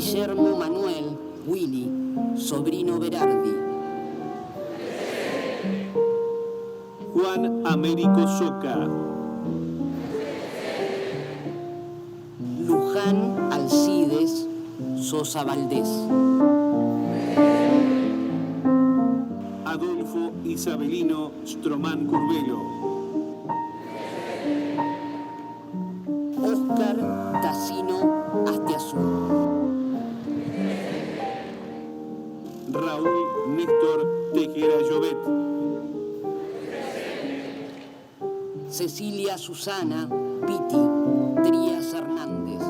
Guillermo Manuel Willy, sobrino Berardi. Juan Américo Soca. Luján Alcides Sosa Valdés. Adolfo Isabelino Stromán Curbelo. Óscar Tacino Astiazú. Raúl Néstor Tejera Llobet. Cecilia Susana Piti Trías Hernández.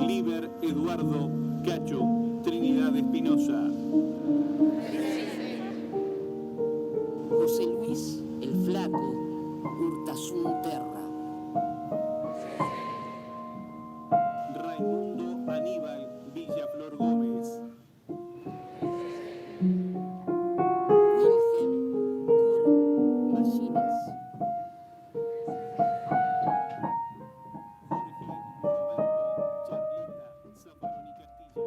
Liber Eduardo Cacho Trinidad Espinosa. José Luis El Flaco Urtasun Terra. Raimundo Aníbal Villaflor Gómez. Wilhelm Kurn Machines. Jorge Roberto Charlita Zaffaroni Castilla.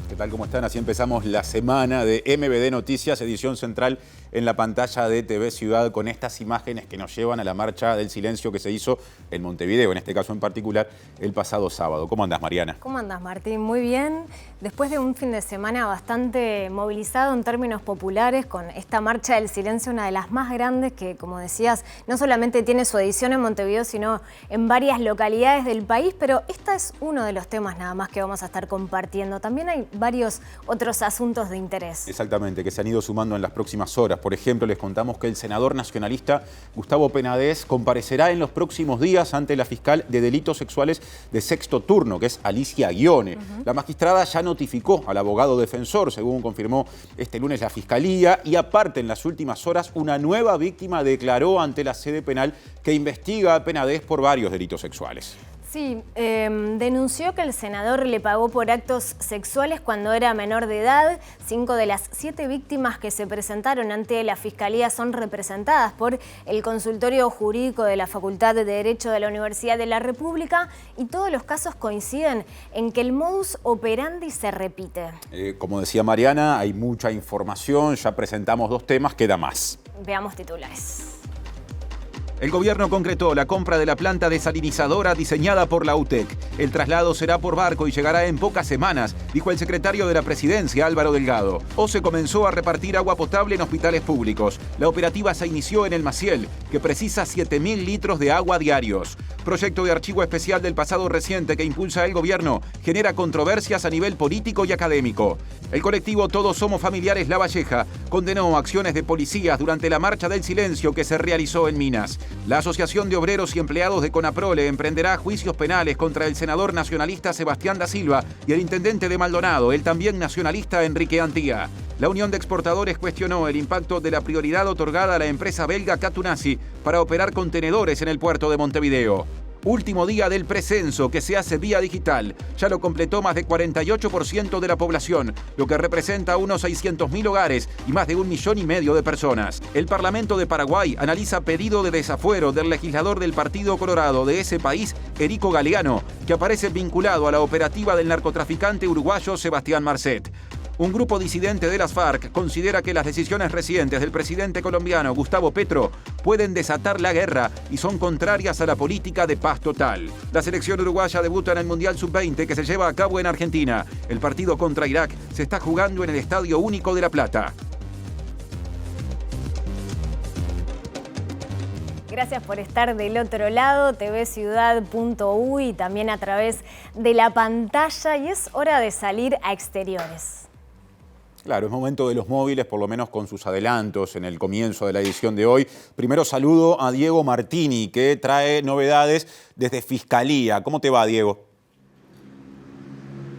¿Qué tal? ¿Cómo están? Así empezamos la semana de MBD Noticias, edición central en la pantalla de TV Ciudad, con estas imágenes que nos llevan a la marcha del silencio que se hizo en Montevideo, en este caso en particular, el pasado sábado. ¿Cómo andás, Mariana? ¿Cómo andás, Martín? Muy bien. Después de un fin de semana bastante movilizado en términos populares, con esta marcha del silencio, una de las más grandes que, como decías, no solamente tiene su edición en Montevideo, sino en varias localidades del país, pero este es uno de los temas nada más que vamos a estar compartiendo. También hay varios otros asuntos de interés. Exactamente, que se han ido sumando en las próximas horas. Por ejemplo, les contamos que el senador nacionalista Gustavo Penades comparecerá en los próximos días ante la fiscal de delitos sexuales de sexto turno, que es Alicia Ghione. La magistrada ya notificó al abogado defensor, según confirmó este lunes la fiscalía, y aparte en las últimas horas una nueva víctima declaró ante la sede penal que investiga a Penades por varios delitos sexuales. Sí, denunció que el senador le pagó por actos sexuales cuando era menor de edad. 5 de las 7 víctimas que se presentaron ante la Fiscalía son representadas por el consultorio jurídico de la Facultad de Derecho de la Universidad de la República, y todos los casos coinciden en que el modus operandi se repite. Como decía Mariana, hay mucha información, ya presentamos 2 temas, queda más. Veamos titulares. El gobierno concretó la compra de la planta desalinizadora diseñada por la UTEC. El traslado será por barco y llegará en pocas semanas, dijo el secretario de la Presidencia, Álvaro Delgado. OCE comenzó a repartir agua potable en hospitales públicos. La operativa se inició en el Maciel, que precisa 7.000 litros de agua diarios. Proyecto de archivo especial del pasado reciente que impulsa el gobierno genera controversias a nivel político y académico. El colectivo Todos Somos Familiares La Valleja condenó acciones de policías durante la marcha del silencio que se realizó en Minas. La Asociación de Obreros y Empleados de Conaprole emprenderá juicios penales contra el senador nacionalista Sebastián da Silva y el intendente de Maldonado, el también nacionalista Enrique Antía. La Unión de Exportadores cuestionó el impacto de la prioridad otorgada a la empresa belga Catunasi para operar contenedores en el puerto de Montevideo. Último día del precenso, que se hace vía digital. Ya lo completó más de 48% de la población, lo que representa unos 600.000 hogares y más de 1,5 millones de personas. El Parlamento de Paraguay analiza pedido de desafuero del legislador del Partido Colorado de ese país, Erico Galeano, que aparece vinculado a la operativa del narcotraficante uruguayo Sebastián Marcet. Un grupo disidente de las FARC considera que las decisiones recientes del presidente colombiano Gustavo Petro pueden desatar la guerra y son contrarias a la política de paz total. La selección uruguaya debuta en el Mundial Sub-20 que se lleva a cabo en Argentina. El partido contra Irak se está jugando en el Estadio Único de La Plata. Gracias por estar del otro lado, tvciudad.uy y también a través de la pantalla, y es hora de salir a exteriores. Claro, es momento de los móviles, por lo menos con sus adelantos en el comienzo de la edición de hoy. Primero saludo a Diego Martini, que trae novedades desde Fiscalía. ¿Cómo te va, Diego?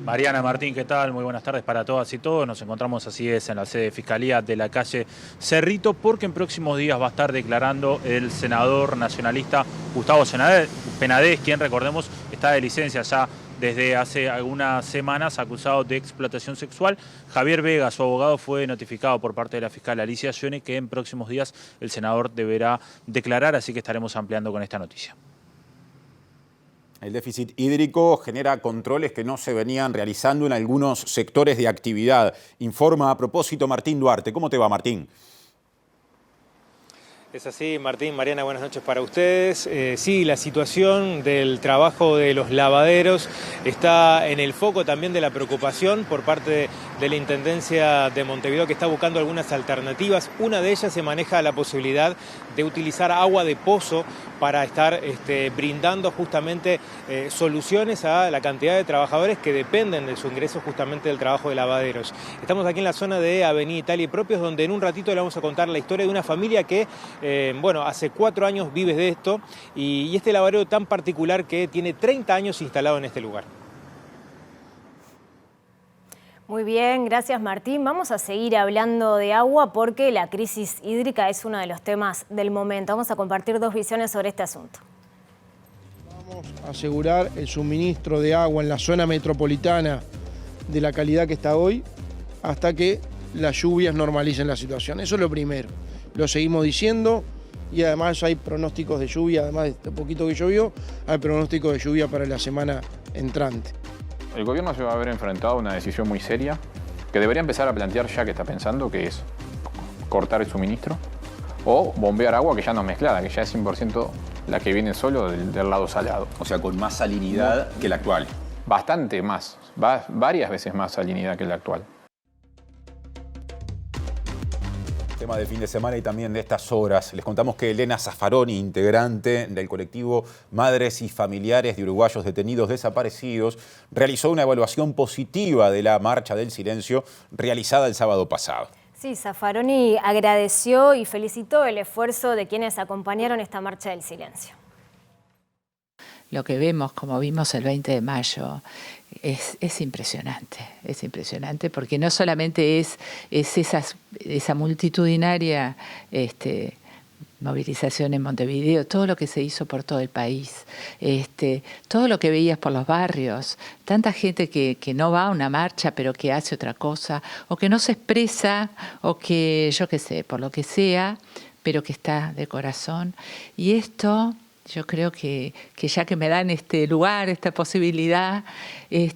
Mariana, Martín, ¿qué tal? Muy buenas tardes para todas y todos. Nos encontramos, así es, en la sede de Fiscalía de la calle Cerrito, porque en próximos días va a estar declarando el senador nacionalista Gustavo Penades, quien, recordemos, está de licencia ya desde hace algunas semanas acusado de explotación sexual. Javier Vega, su abogado, fue notificado por parte de la fiscal Alicia Scioni que en próximos días el senador deberá declarar, así que estaremos ampliando con esta noticia. El déficit hídrico genera controles que no se venían realizando en algunos sectores de actividad. Informa a propósito Martín Duarte. ¿Cómo te va, Martín? Es así, Martín, Mariana, buenas noches para ustedes. Sí, la situación del trabajo de los lavaderos está en el foco también de la preocupación por parte de la Intendencia de Montevideo, que está buscando algunas alternativas. Una de ellas se maneja la posibilidad de utilizar agua de pozo para estar brindando justamente soluciones a la cantidad de trabajadores que dependen de su ingreso justamente del trabajo de lavaderos. Estamos aquí en la zona de Avenida Italia y Propios, donde en un ratito le vamos a contar la historia de una familia que hace 4 años vive de esto y este lavadero tan particular que tiene 30 años instalado en este lugar. Muy bien, gracias Martín. Vamos a seguir hablando de agua porque la crisis hídrica es uno de los temas del momento. Vamos a compartir 2 visiones sobre este asunto. Vamos a asegurar el suministro de agua en la zona metropolitana de la calidad que está hoy hasta que las lluvias normalicen la situación. Eso es lo primero. Lo seguimos diciendo y además hay pronósticos de lluvia, además de este poquito que llovió, hay pronósticos de lluvia para la semana entrante. El gobierno se va a ver enfrentado a una decisión muy seria que debería empezar a plantear ya que está pensando, que es cortar el suministro o bombear agua que ya no es mezclada, que ya es 100% la que viene solo del lado salado. O sea, con más salinidad que la actual. Bastante más, varias veces más salinidad que la actual. Tema del fin de semana y también de estas horas. Les contamos que Elena Zaffaroni, integrante del colectivo Madres y Familiares de Uruguayos Detenidos Desaparecidos, realizó una evaluación positiva de la Marcha del Silencio realizada el sábado pasado. Sí, Zaffaroni agradeció y felicitó el esfuerzo de quienes acompañaron esta Marcha del Silencio. Lo que vemos, como vimos el 20 de mayo, es impresionante porque no solamente es esa multitudinaria movilización en Montevideo, todo lo que se hizo por todo el país, todo lo que veías por los barrios, tanta gente que no va a una marcha pero que hace otra cosa, o que no se expresa, o que yo qué sé, por lo que sea, pero que está de corazón. Y esto... Yo creo que ya que me dan este lugar, esta posibilidad, es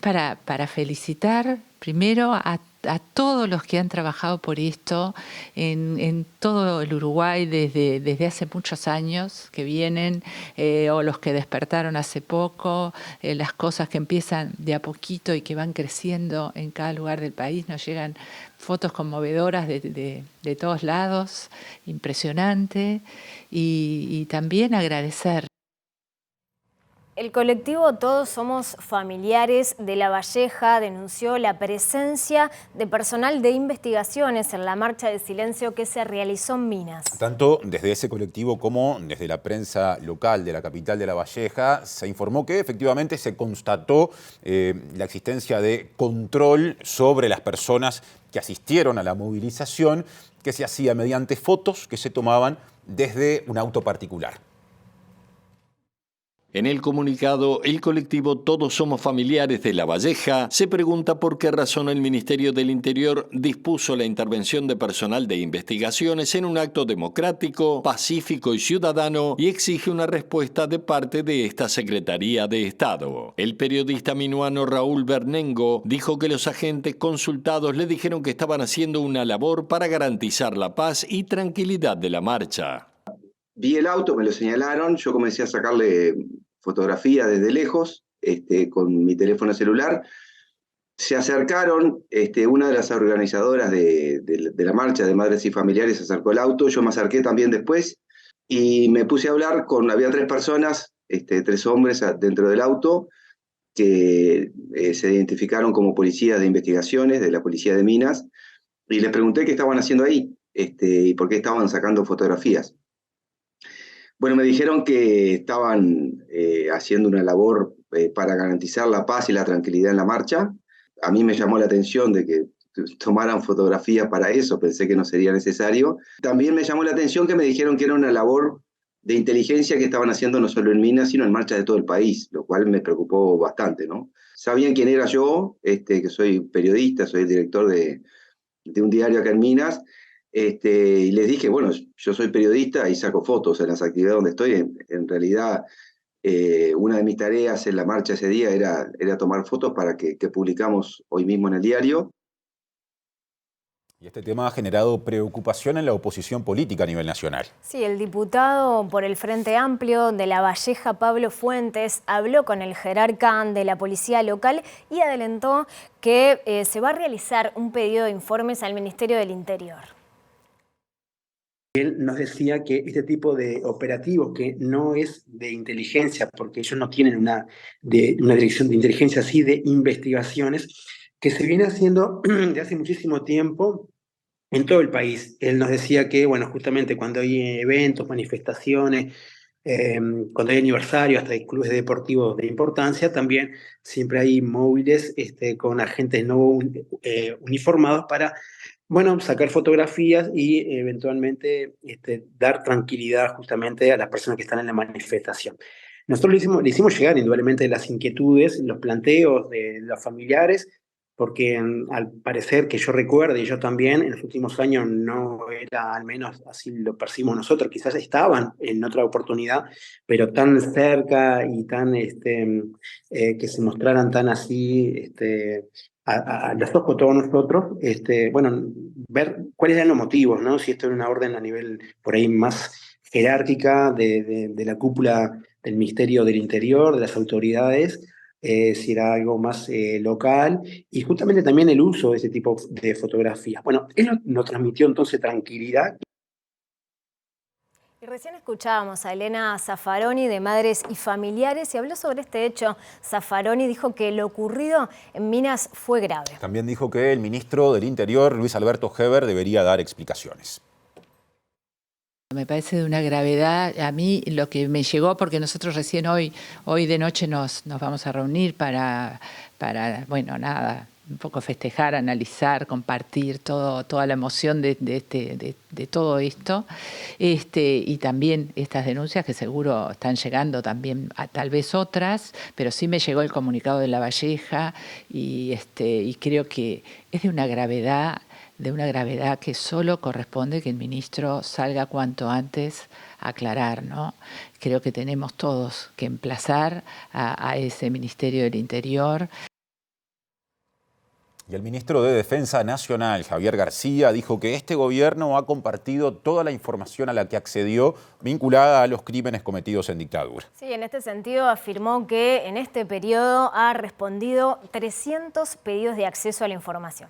para felicitar primero a todos los que han trabajado por esto en todo el Uruguay desde hace muchos años que vienen, o los que despertaron hace poco, las cosas que empiezan de a poquito y que van creciendo en cada lugar del país. Nos llegan fotos conmovedoras de todos lados, impresionante, y también agradecer. El colectivo Todos Somos Familiares de La Valleja denunció la presencia de personal de investigaciones en la Marcha del Silencio que se realizó en Minas. Tanto desde ese colectivo como desde la prensa local de la capital de La Valleja se informó que efectivamente se constató la existencia de control sobre las personas que asistieron a la movilización, que se hacía mediante fotos que se tomaban desde un auto particular. En el comunicado, el colectivo Todos Somos Familiares de La Valleja se pregunta por qué razón el Ministerio del Interior dispuso la intervención de personal de investigaciones en un acto democrático, pacífico y ciudadano y exige una respuesta de parte de esta Secretaría de Estado. El periodista minuano Raúl Bernengo dijo que los agentes consultados le dijeron que estaban haciendo una labor para garantizar la paz y tranquilidad de la marcha. Vi el auto, me lo señalaron, yo comencé a sacarle fotografía desde lejos, con mi teléfono celular. Se acercaron, una de las organizadoras de la marcha de Madres y Familiares se acercó al auto, yo me acerqué también después y me puse a hablar había 3 personas, 3 hombres dentro del auto, que se identificaron como policías de investigaciones de la policía de Minas, y les pregunté qué estaban haciendo ahí, y por qué estaban sacando fotografías. Bueno, me dijeron que estaban haciendo una labor para garantizar la paz y la tranquilidad en la marcha. A mí me llamó la atención de que tomaran fotografías para eso, pensé que no sería necesario. También me llamó la atención que me dijeron que era una labor de inteligencia que estaban haciendo no solo en Minas, sino en marchas de todo el país, lo cual me preocupó bastante, ¿no? Sabían quién era yo, que soy periodista, soy el director de un diario acá en Minas, y les dije, bueno, yo soy periodista y saco fotos en las actividades donde estoy. En realidad, una de mis tareas en la marcha ese día era tomar fotos para que publicamos hoy mismo en el diario. Y este tema ha generado preocupación en la oposición política a nivel nacional. Sí, el diputado por el Frente Amplio de La Valleja, Pablo Fuentes, habló con el jerarca de la policía local y adelantó que se va a realizar un pedido de informes al Ministerio del Interior. Él nos decía que este tipo de operativos, que no es de inteligencia, porque ellos no tienen una dirección de inteligencia, así de investigaciones, que se viene haciendo de hace muchísimo tiempo en todo el país. Él nos decía que, bueno, justamente cuando hay eventos, manifestaciones, cuando hay aniversarios, hasta hay clubes deportivos de importancia, también siempre hay móviles con agentes no uniformados para, bueno, sacar fotografías y eventualmente dar tranquilidad justamente a las personas que están en la manifestación. Nosotros le hicimos llegar indudablemente las inquietudes, los planteos de los familiares, porque al parecer que yo recuerde, y yo también, en los últimos años no era, al menos así lo percibimos nosotros, quizás estaban en otra oportunidad, pero tan cerca y tan, que se mostraran tan así, a los ojos todos nosotros, bueno, ver cuáles eran los motivos, ¿no? Si esto era una orden a nivel por ahí más jerárquica de la cúpula del Ministerio del Interior, de las autoridades, si era algo más local, y justamente también el uso de este tipo de fotografías. Bueno, él nos transmitió entonces tranquilidad. Y recién escuchábamos a Elena Zaffaroni de Madres y Familiares y habló sobre este hecho. Zaffaroni dijo que lo ocurrido en Minas fue grave. También dijo que el ministro del Interior, Luis Alberto Heber, debería dar explicaciones. Me parece de una gravedad, a mí lo que me llegó, porque nosotros recién hoy de noche nos vamos a reunir para, bueno, nada, un poco festejar, analizar, compartir toda la emoción de todo esto, y también estas denuncias que seguro están llegando también a tal vez otras, pero sí me llegó el comunicado de La Valleja y creo que es de una gravedad que solo corresponde que el ministro salga cuanto antes a aclarar, ¿no? Creo que tenemos todos que emplazar a ese Ministerio del Interior. Y el ministro de Defensa Nacional, Javier García, dijo que este gobierno ha compartido toda la información a la que accedió vinculada a los crímenes cometidos en dictadura. Sí, en este sentido afirmó que en este periodo ha respondido 300 pedidos de acceso a la información.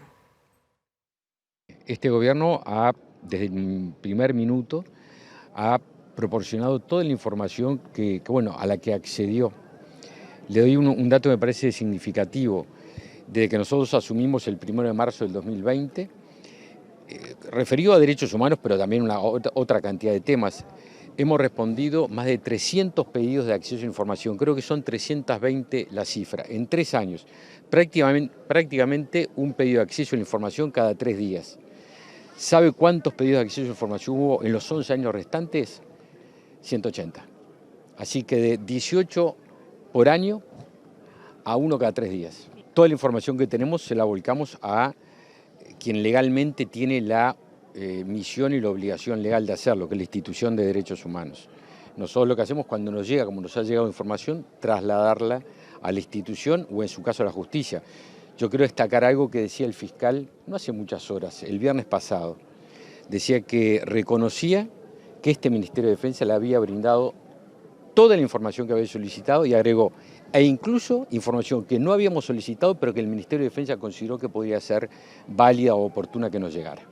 Este gobierno desde el primer minuto, ha proporcionado toda la información a la que accedió. Le doy un dato que me parece significativo. Desde que nosotros asumimos el 1 de marzo del 2020, referido a derechos humanos, pero también otra cantidad de temas, hemos respondido más de 300 pedidos de acceso a información. Creo que son 320 la cifra, en 3 años. Prácticamente un pedido de acceso a la información cada 3 días. ¿Sabe cuántos pedidos de acceso a información hubo en los 11 años restantes? 180. Así que de 18 por año a 1 cada 3 días. Toda la información que tenemos se la volcamos a quien legalmente tiene la misión y la obligación legal de hacerlo, que es la Institución de Derechos Humanos. Nosotros lo que hacemos cuando nos llega, como nos ha llegado información, trasladarla a la institución o en su caso a la justicia. Yo quiero destacar algo que decía el fiscal no hace muchas horas, el viernes pasado. Decía que reconocía que este Ministerio de Defensa le había brindado toda la información que había solicitado y agregó, e incluso información que no habíamos solicitado, pero que el Ministerio de Defensa consideró que podía ser válida o oportuna que nos llegara.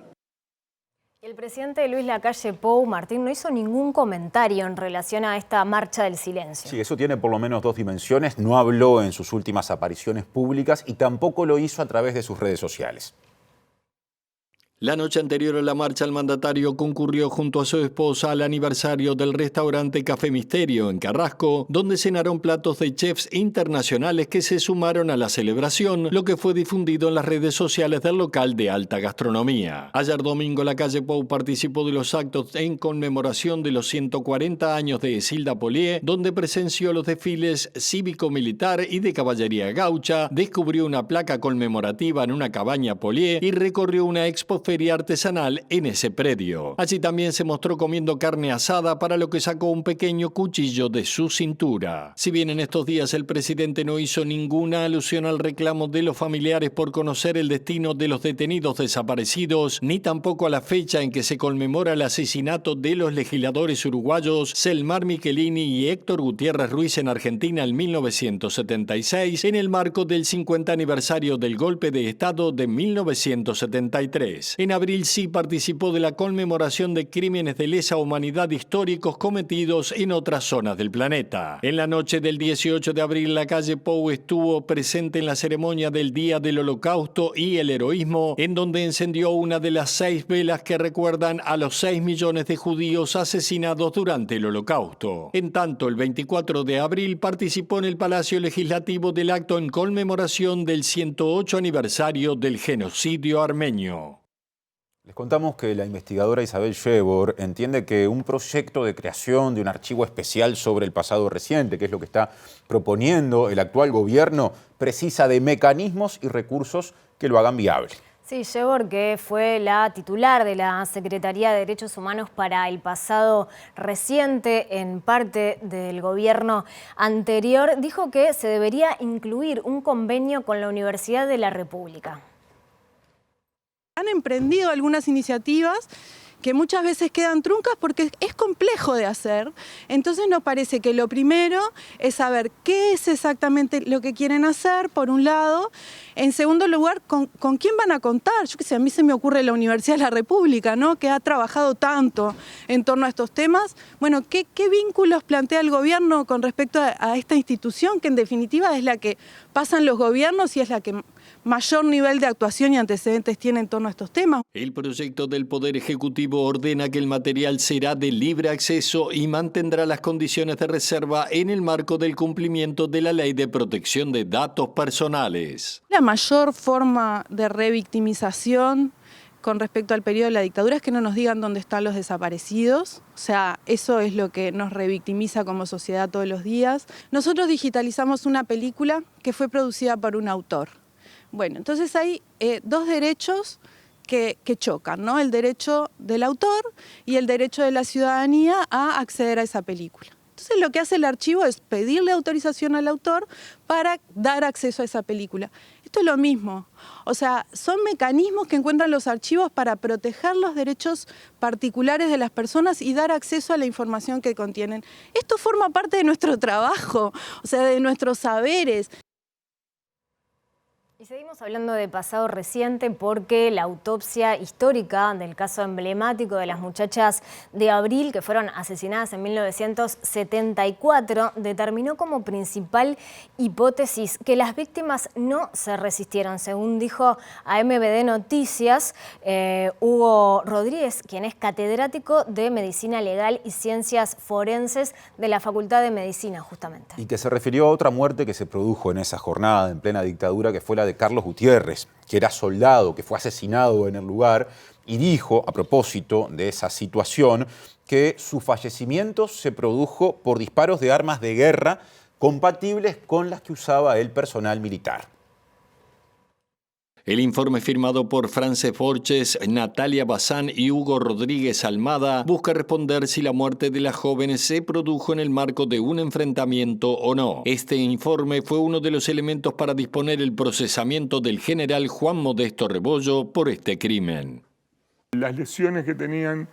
El presidente Luis Lacalle Pou, Martín, no hizo ningún comentario en relación a esta marcha del silencio. Sí, eso tiene por lo menos 2 dimensiones. No habló en sus últimas apariciones públicas y tampoco lo hizo a través de sus redes sociales. La noche anterior a la marcha, el mandatario concurrió junto a su esposa al aniversario del restaurante Café Misterio en Carrasco, donde cenaron platos de chefs internacionales que se sumaron a la celebración, lo que fue difundido en las redes sociales del local de alta gastronomía. Ayer domingo, la calle Pou participó de los actos en conmemoración de los 140 años de Esilda Polié, donde presenció los desfiles cívico-militar y de caballería gaucha, descubrió una placa conmemorativa en una cabaña Polié y recorrió una expo feria artesanal en ese predio. Allí también se mostró comiendo carne asada, para lo que sacó un pequeño cuchillo de su cintura. Si bien en estos días el presidente no hizo ninguna alusión al reclamo de los familiares por conocer el destino de los detenidos desaparecidos, ni tampoco a la fecha en que se conmemora el asesinato de los legisladores uruguayos Selmar Michelini y Héctor Gutiérrez Ruiz en Argentina en 1976, en el marco del 50 aniversario del golpe de Estado de 1973. En abril sí participó de la conmemoración de crímenes de lesa humanidad históricos cometidos en otras zonas del planeta. En la noche del 18 de abril, la calle Pou estuvo presente en la ceremonia del Día del Holocausto y el Heroísmo, en donde encendió una de las 6 velas que recuerdan a los 6 millones de judíos asesinados durante el Holocausto. En tanto, el 24 de abril participó en el Palacio Legislativo del acto en conmemoración del 108 aniversario del genocidio armenio. Les contamos que la investigadora Isabel Schebor entiende que un proyecto de creación de un archivo especial sobre el pasado reciente, que es lo que está proponiendo el actual gobierno, precisa de mecanismos y recursos que lo hagan viable. Sí, Schebor, que fue la titular de la Secretaría de Derechos Humanos para el pasado reciente en parte del gobierno anterior, dijo que se debería incluir un convenio con la Universidad de la República. Han emprendido algunas iniciativas que muchas veces quedan truncas porque es complejo de hacer. Entonces nos parece que lo primero es saber qué es exactamente lo que quieren hacer, por un lado. En segundo lugar, ¿con quién van a contar? Yo qué sé, a mí se me ocurre la Universidad de la República, ¿no?, que ha trabajado tanto en torno a estos temas. Bueno, ¿qué vínculos plantea el gobierno con respecto a esta institución, que en definitiva es la que pasan los gobiernos y es la que mayor nivel de actuación y antecedentes tiene en torno a estos temas? El proyecto del Poder Ejecutivo ordena que el material será de libre acceso y mantendrá las condiciones de reserva en el marco del cumplimiento de la Ley de Protección de Datos Personales. La mayor forma de revictimización con respecto al periodo de la dictadura es que no nos digan dónde están los desaparecidos. O sea, eso es lo que nos revictimiza como sociedad todos los días. Nosotros digitalizamos una película que fue producida por un autor. Bueno, entonces hay dos derechos que chocan, ¿no? El derecho del autor y el derecho de la ciudadanía a acceder a esa película. Entonces lo que hace el archivo es pedirle autorización al autor para dar acceso a esa película. Esto es lo mismo. O sea, son mecanismos que encuentran los archivos para proteger los derechos particulares de las personas y dar acceso a la información que contienen. Esto forma parte de nuestro trabajo, o sea, de nuestros saberes. Y seguimos hablando de pasado reciente porque la autopsia histórica del caso emblemático de las muchachas de Abril que fueron asesinadas en 1974 determinó como principal hipótesis que las víctimas no se resistieron, según dijo a MBD Noticias Hugo Rodríguez, quien es catedrático de Medicina Legal y Ciencias Forenses de la Facultad de Medicina, justamente. Y que se refirió a otra muerte que se produjo en esa jornada en plena dictadura, que fue la de Carlos Gutiérrez, que era soldado, que fue asesinado en el lugar, y dijo, a propósito de esa situación, que su fallecimiento se produjo por disparos de armas de guerra compatibles con las que usaba el personal militar. El informe firmado por Frances Borges, Natalia Bazán y Hugo Rodríguez Almada busca responder si la muerte de las jóvenes se produjo en el marco de un enfrentamiento o no. Este informe fue uno de los elementos para disponer el procesamiento del general Juan Modesto Rebollo por este crimen. Las lesiones que tenían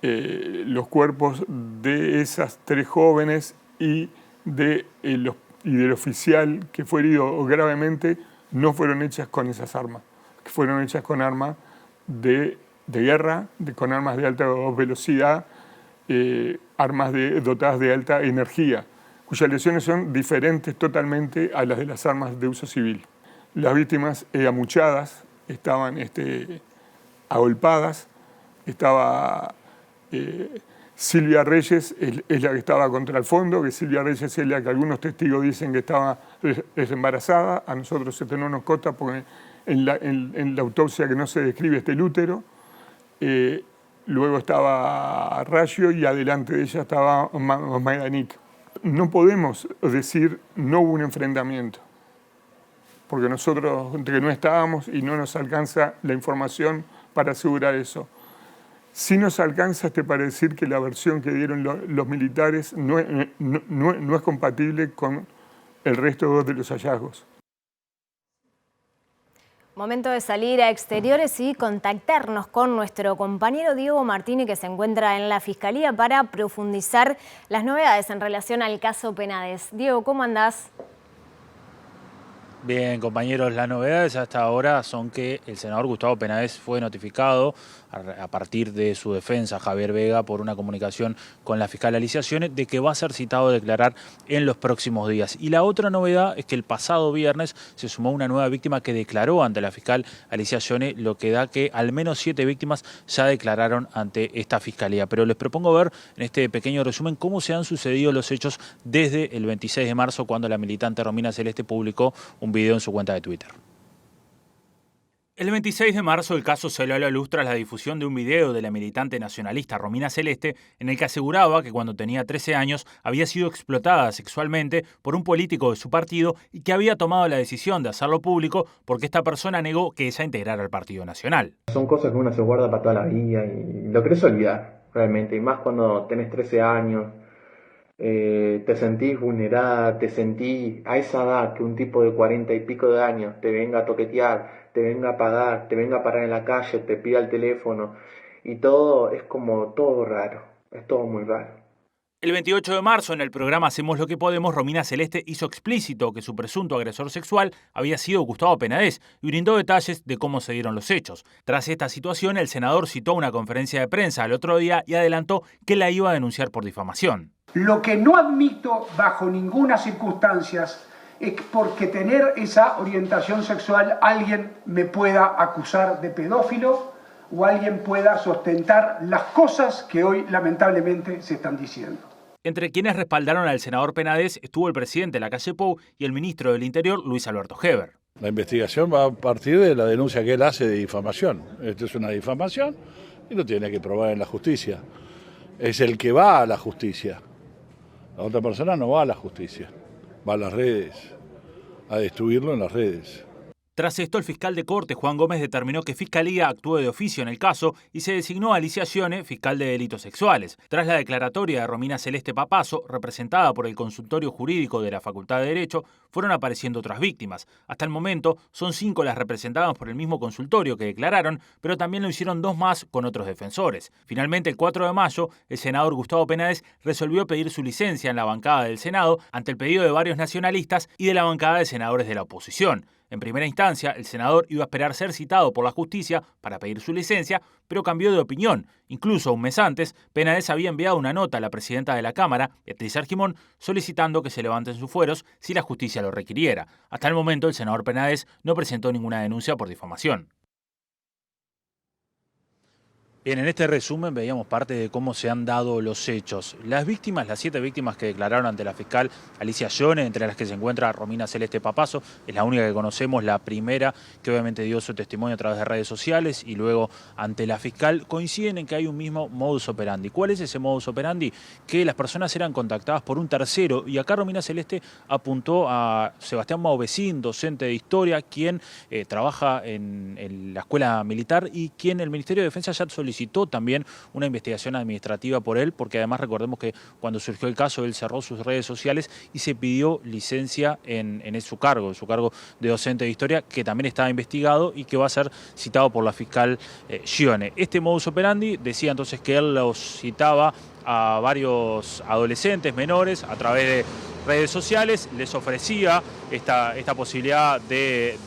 los cuerpos de esas 3 jóvenes y del oficial que fue herido gravemente no fueron hechas con esas armas, que fueron hechas con armas de guerra, con armas de alta velocidad, armas dotadas de alta energía, cuyas lesiones son diferentes totalmente a las de las armas de uso civil. Las víctimas amuchadas estaban agolpadas. Estaba Silvia Reyes, es la que estaba contra el fondo, que Silvia Reyes es la que algunos testigos dicen que estaba embarazada. A nosotros no nos consta porque en la autopsia que no se describe está el útero. Luego estaba Rayo y adelante de ella estaba Maidanik. No podemos decir no hubo un enfrentamiento, porque nosotros que no estábamos y no nos alcanza la información para asegurar eso. Sí nos alcanza para decir que la versión que dieron los militares no es compatible con el resto de los hallazgos. Momento de salir a exteriores y contactarnos con nuestro compañero Diego Martínez, que se encuentra en la Fiscalía, para profundizar las novedades en relación al caso Penades. Diego, ¿cómo andás? Bien, compañeros, las novedades hasta ahora son que el senador Gustavo Penades fue notificado a partir de su defensa, Javier Vega, por una comunicación con la fiscal Alicia Scione, de que va a ser citado a declarar en los próximos días. Y la otra novedad es que el pasado viernes se sumó una nueva víctima que declaró ante la fiscal Alicia Scione, lo que da que al menos 7 víctimas ya declararon ante esta fiscalía. Pero les propongo ver en este pequeño resumen cómo se han sucedido los hechos desde el 26 de marzo, cuando la militante Romina Celeste publicó un video en su cuenta de Twitter. El 26 de marzo el caso salió a la luz tras la difusión de un video de la militante nacionalista Romina Celeste en el que aseguraba que cuando tenía 13 años había sido explotada sexualmente por un político de su partido y que había tomado la decisión de hacerlo público porque esta persona negó que ella integrara el Partido Nacional. Son cosas que uno se guarda para toda la vida y lo querés olvidar realmente, y más cuando tenés 13 años. Te sentís vulnerada, te sentís a esa edad que un tipo de 40 y pico de años te venga a toquetear, te venga a pagar, te venga a parar en la calle, te pida el teléfono y todo es como todo raro, es todo muy raro. El 28 de marzo, en el programa Hacemos lo que podemos, Romina Celeste hizo explícito que su presunto agresor sexual había sido Gustavo Penades y brindó detalles de cómo se dieron los hechos. Tras esta situación, el senador citó una conferencia de prensa al otro día y adelantó que la iba a denunciar por difamación. Lo que no admito bajo ninguna circunstancia es porque tener esa orientación sexual alguien me pueda acusar de pedófilo o alguien pueda sustentar las cosas que hoy lamentablemente se están diciendo. Entre quienes respaldaron al senador Penades estuvo el presidente de la calle Pou y el ministro del Interior, Luis Alberto Heber. La investigación va a partir de la denuncia que él hace de difamación. Esto es una difamación y lo tiene que probar en la justicia. Es el que va a la justicia. La otra persona no va a la justicia, va a las redes, a destruirlo en las redes. Tras esto, el fiscal de corte, Juan Gómez, determinó que Fiscalía actúe de oficio en el caso y se designó a Alicia Scione, fiscal de delitos sexuales. Tras la declaratoria de Romina Celeste Papazo, representada por el consultorio jurídico de la Facultad de Derecho, fueron apareciendo otras víctimas. Hasta el momento, son 5 las representadas por el mismo consultorio que declararon, pero también lo hicieron 2 más con otros defensores. Finalmente, el 4 de mayo, el senador Gustavo Penades resolvió pedir su licencia en la bancada del Senado ante el pedido de varios nacionalistas y de la bancada de senadores de la oposición. En primera instancia, el senador iba a esperar ser citado por la justicia para pedir su licencia, pero cambió de opinión. Incluso un mes antes, Penades había enviado una nota a la presidenta de la Cámara, Beatriz Argimón, solicitando que se levanten sus fueros si la justicia lo requiriera. Hasta el momento, el senador Penades no presentó ninguna denuncia por difamación. Bien, en este resumen veíamos parte de cómo se han dado los hechos. Las víctimas, las 7 víctimas que declararon ante la fiscal Alicia Scione, entre las que se encuentra Romina Celeste Papazo, es la única que conocemos, la primera que obviamente dio su testimonio a través de redes sociales y luego ante la fiscal, coinciden en que hay un mismo modus operandi. ¿Cuál es ese modus operandi? Que las personas eran contactadas por un tercero, y acá Romina Celeste apuntó a Sebastián Mauvecín, docente de historia, quien trabaja en la escuela militar y quien el Ministerio de Defensa ya solicitó también una investigación administrativa por él, porque además recordemos que cuando surgió el caso él cerró sus redes sociales y se pidió licencia en su cargo de docente de historia, que también estaba investigado y que va a ser citado por la fiscal Scione. Este modus operandi decía entonces que él los citaba a varios adolescentes menores a través redes sociales, les ofrecía esta posibilidad de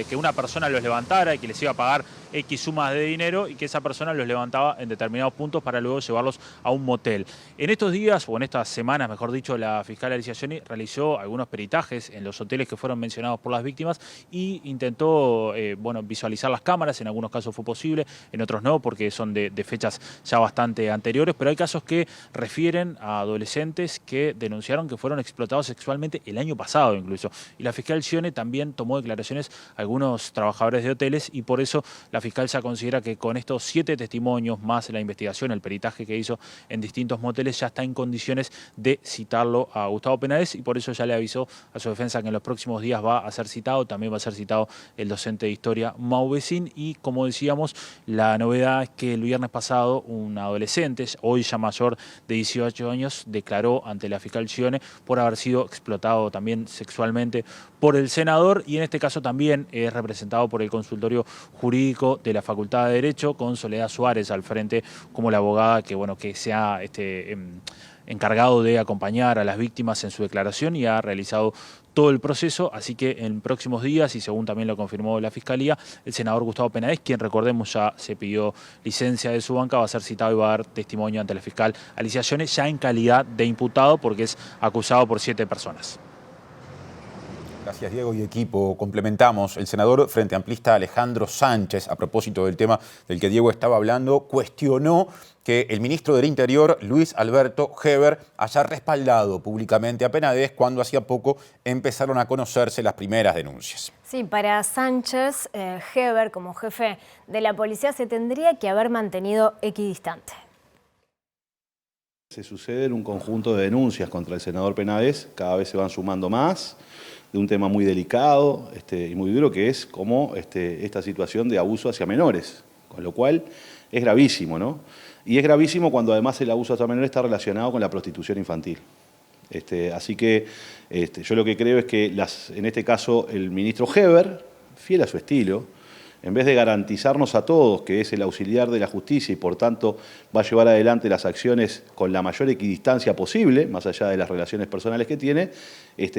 que una persona los levantara y que les iba a pagar X sumas de dinero y que esa persona los levantaba en determinados puntos para luego llevarlos a un motel. En estos días, o en estas semanas, mejor dicho, la fiscal Alicia Scioni realizó algunos peritajes en los hoteles que fueron mencionados por las víctimas y intentó visualizar las cámaras. En algunos casos fue posible, en otros no, porque son de fechas ya bastante anteriores, pero hay casos que refieren a adolescentes que denunciaron que fueron explotados sexualmente el año pasado incluso. Y la fiscal Scioni también tomó declaraciones a algunos trabajadores de hoteles y por eso la fiscal ya considera que con estos 7 testimonios, más la investigación, el peritaje que hizo en distintos moteles, ya está en condiciones de citarlo a Gustavo Penades y por eso ya le avisó a su defensa que en los próximos días va a ser citado. También va a ser citado el docente de historia Mau Vecin y, como decíamos, la novedad es que el viernes pasado un adolescente, hoy ya mayor de 18 años, declaró ante la fiscal Scioni por haber sido explotado también sexualmente por el senador y en este caso también es representado por el consultorio jurídico de la Facultad de Derecho con Soledad Suárez al frente como la abogada que se ha encargado de acompañar a las víctimas en su declaración y ha realizado todo el proceso, así que en próximos días, y según también lo confirmó la Fiscalía, el senador Gustavo Penades, quien recordemos ya se pidió licencia de su banca, va a ser citado y va a dar testimonio ante la fiscal Alicia Scioni, ya en calidad de imputado porque es acusado por 7 personas. Gracias, Diego y equipo. Complementamos. El senador Frente Amplista Alejandro Sánchez, a propósito del tema del que Diego estaba hablando, cuestionó que el ministro del Interior, Luis Alberto Heber, haya respaldado públicamente a Penades cuando hacía poco empezaron a conocerse las primeras denuncias. Sí, para Sánchez, Heber, como jefe de la policía, se tendría que haber mantenido equidistante. Se suceden un conjunto de denuncias contra el senador Penades, cada vez se van sumando más, de un tema muy delicado y muy duro que es como esta situación de abuso hacia menores, con lo cual es gravísimo, ¿no? Y es gravísimo cuando además el abuso hacia menores está relacionado con la prostitución infantil. Así que yo lo que creo es que en este caso el ministro Heber, fiel a su estilo, en vez de garantizarnos a todos que es el auxiliar de la justicia y por tanto va a llevar adelante las acciones con la mayor equidistancia posible, más allá de las relaciones personales que tiene,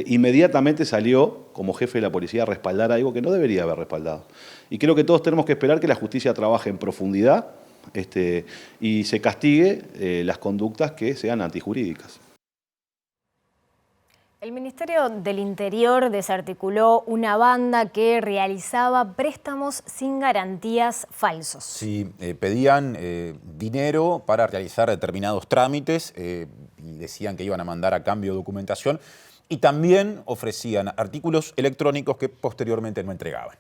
inmediatamente salió como jefe de la policía a respaldar algo que no debería haber respaldado. Y creo que todos tenemos que esperar que la justicia trabaje en profundidad y se castigue las conductas que sean antijurídicas. El Ministerio del Interior desarticuló una banda que realizaba préstamos sin garantías falsos. Sí, pedían dinero para realizar determinados trámites y decían que iban a mandar a cambio documentación y también ofrecían artículos electrónicos que posteriormente no entregaban.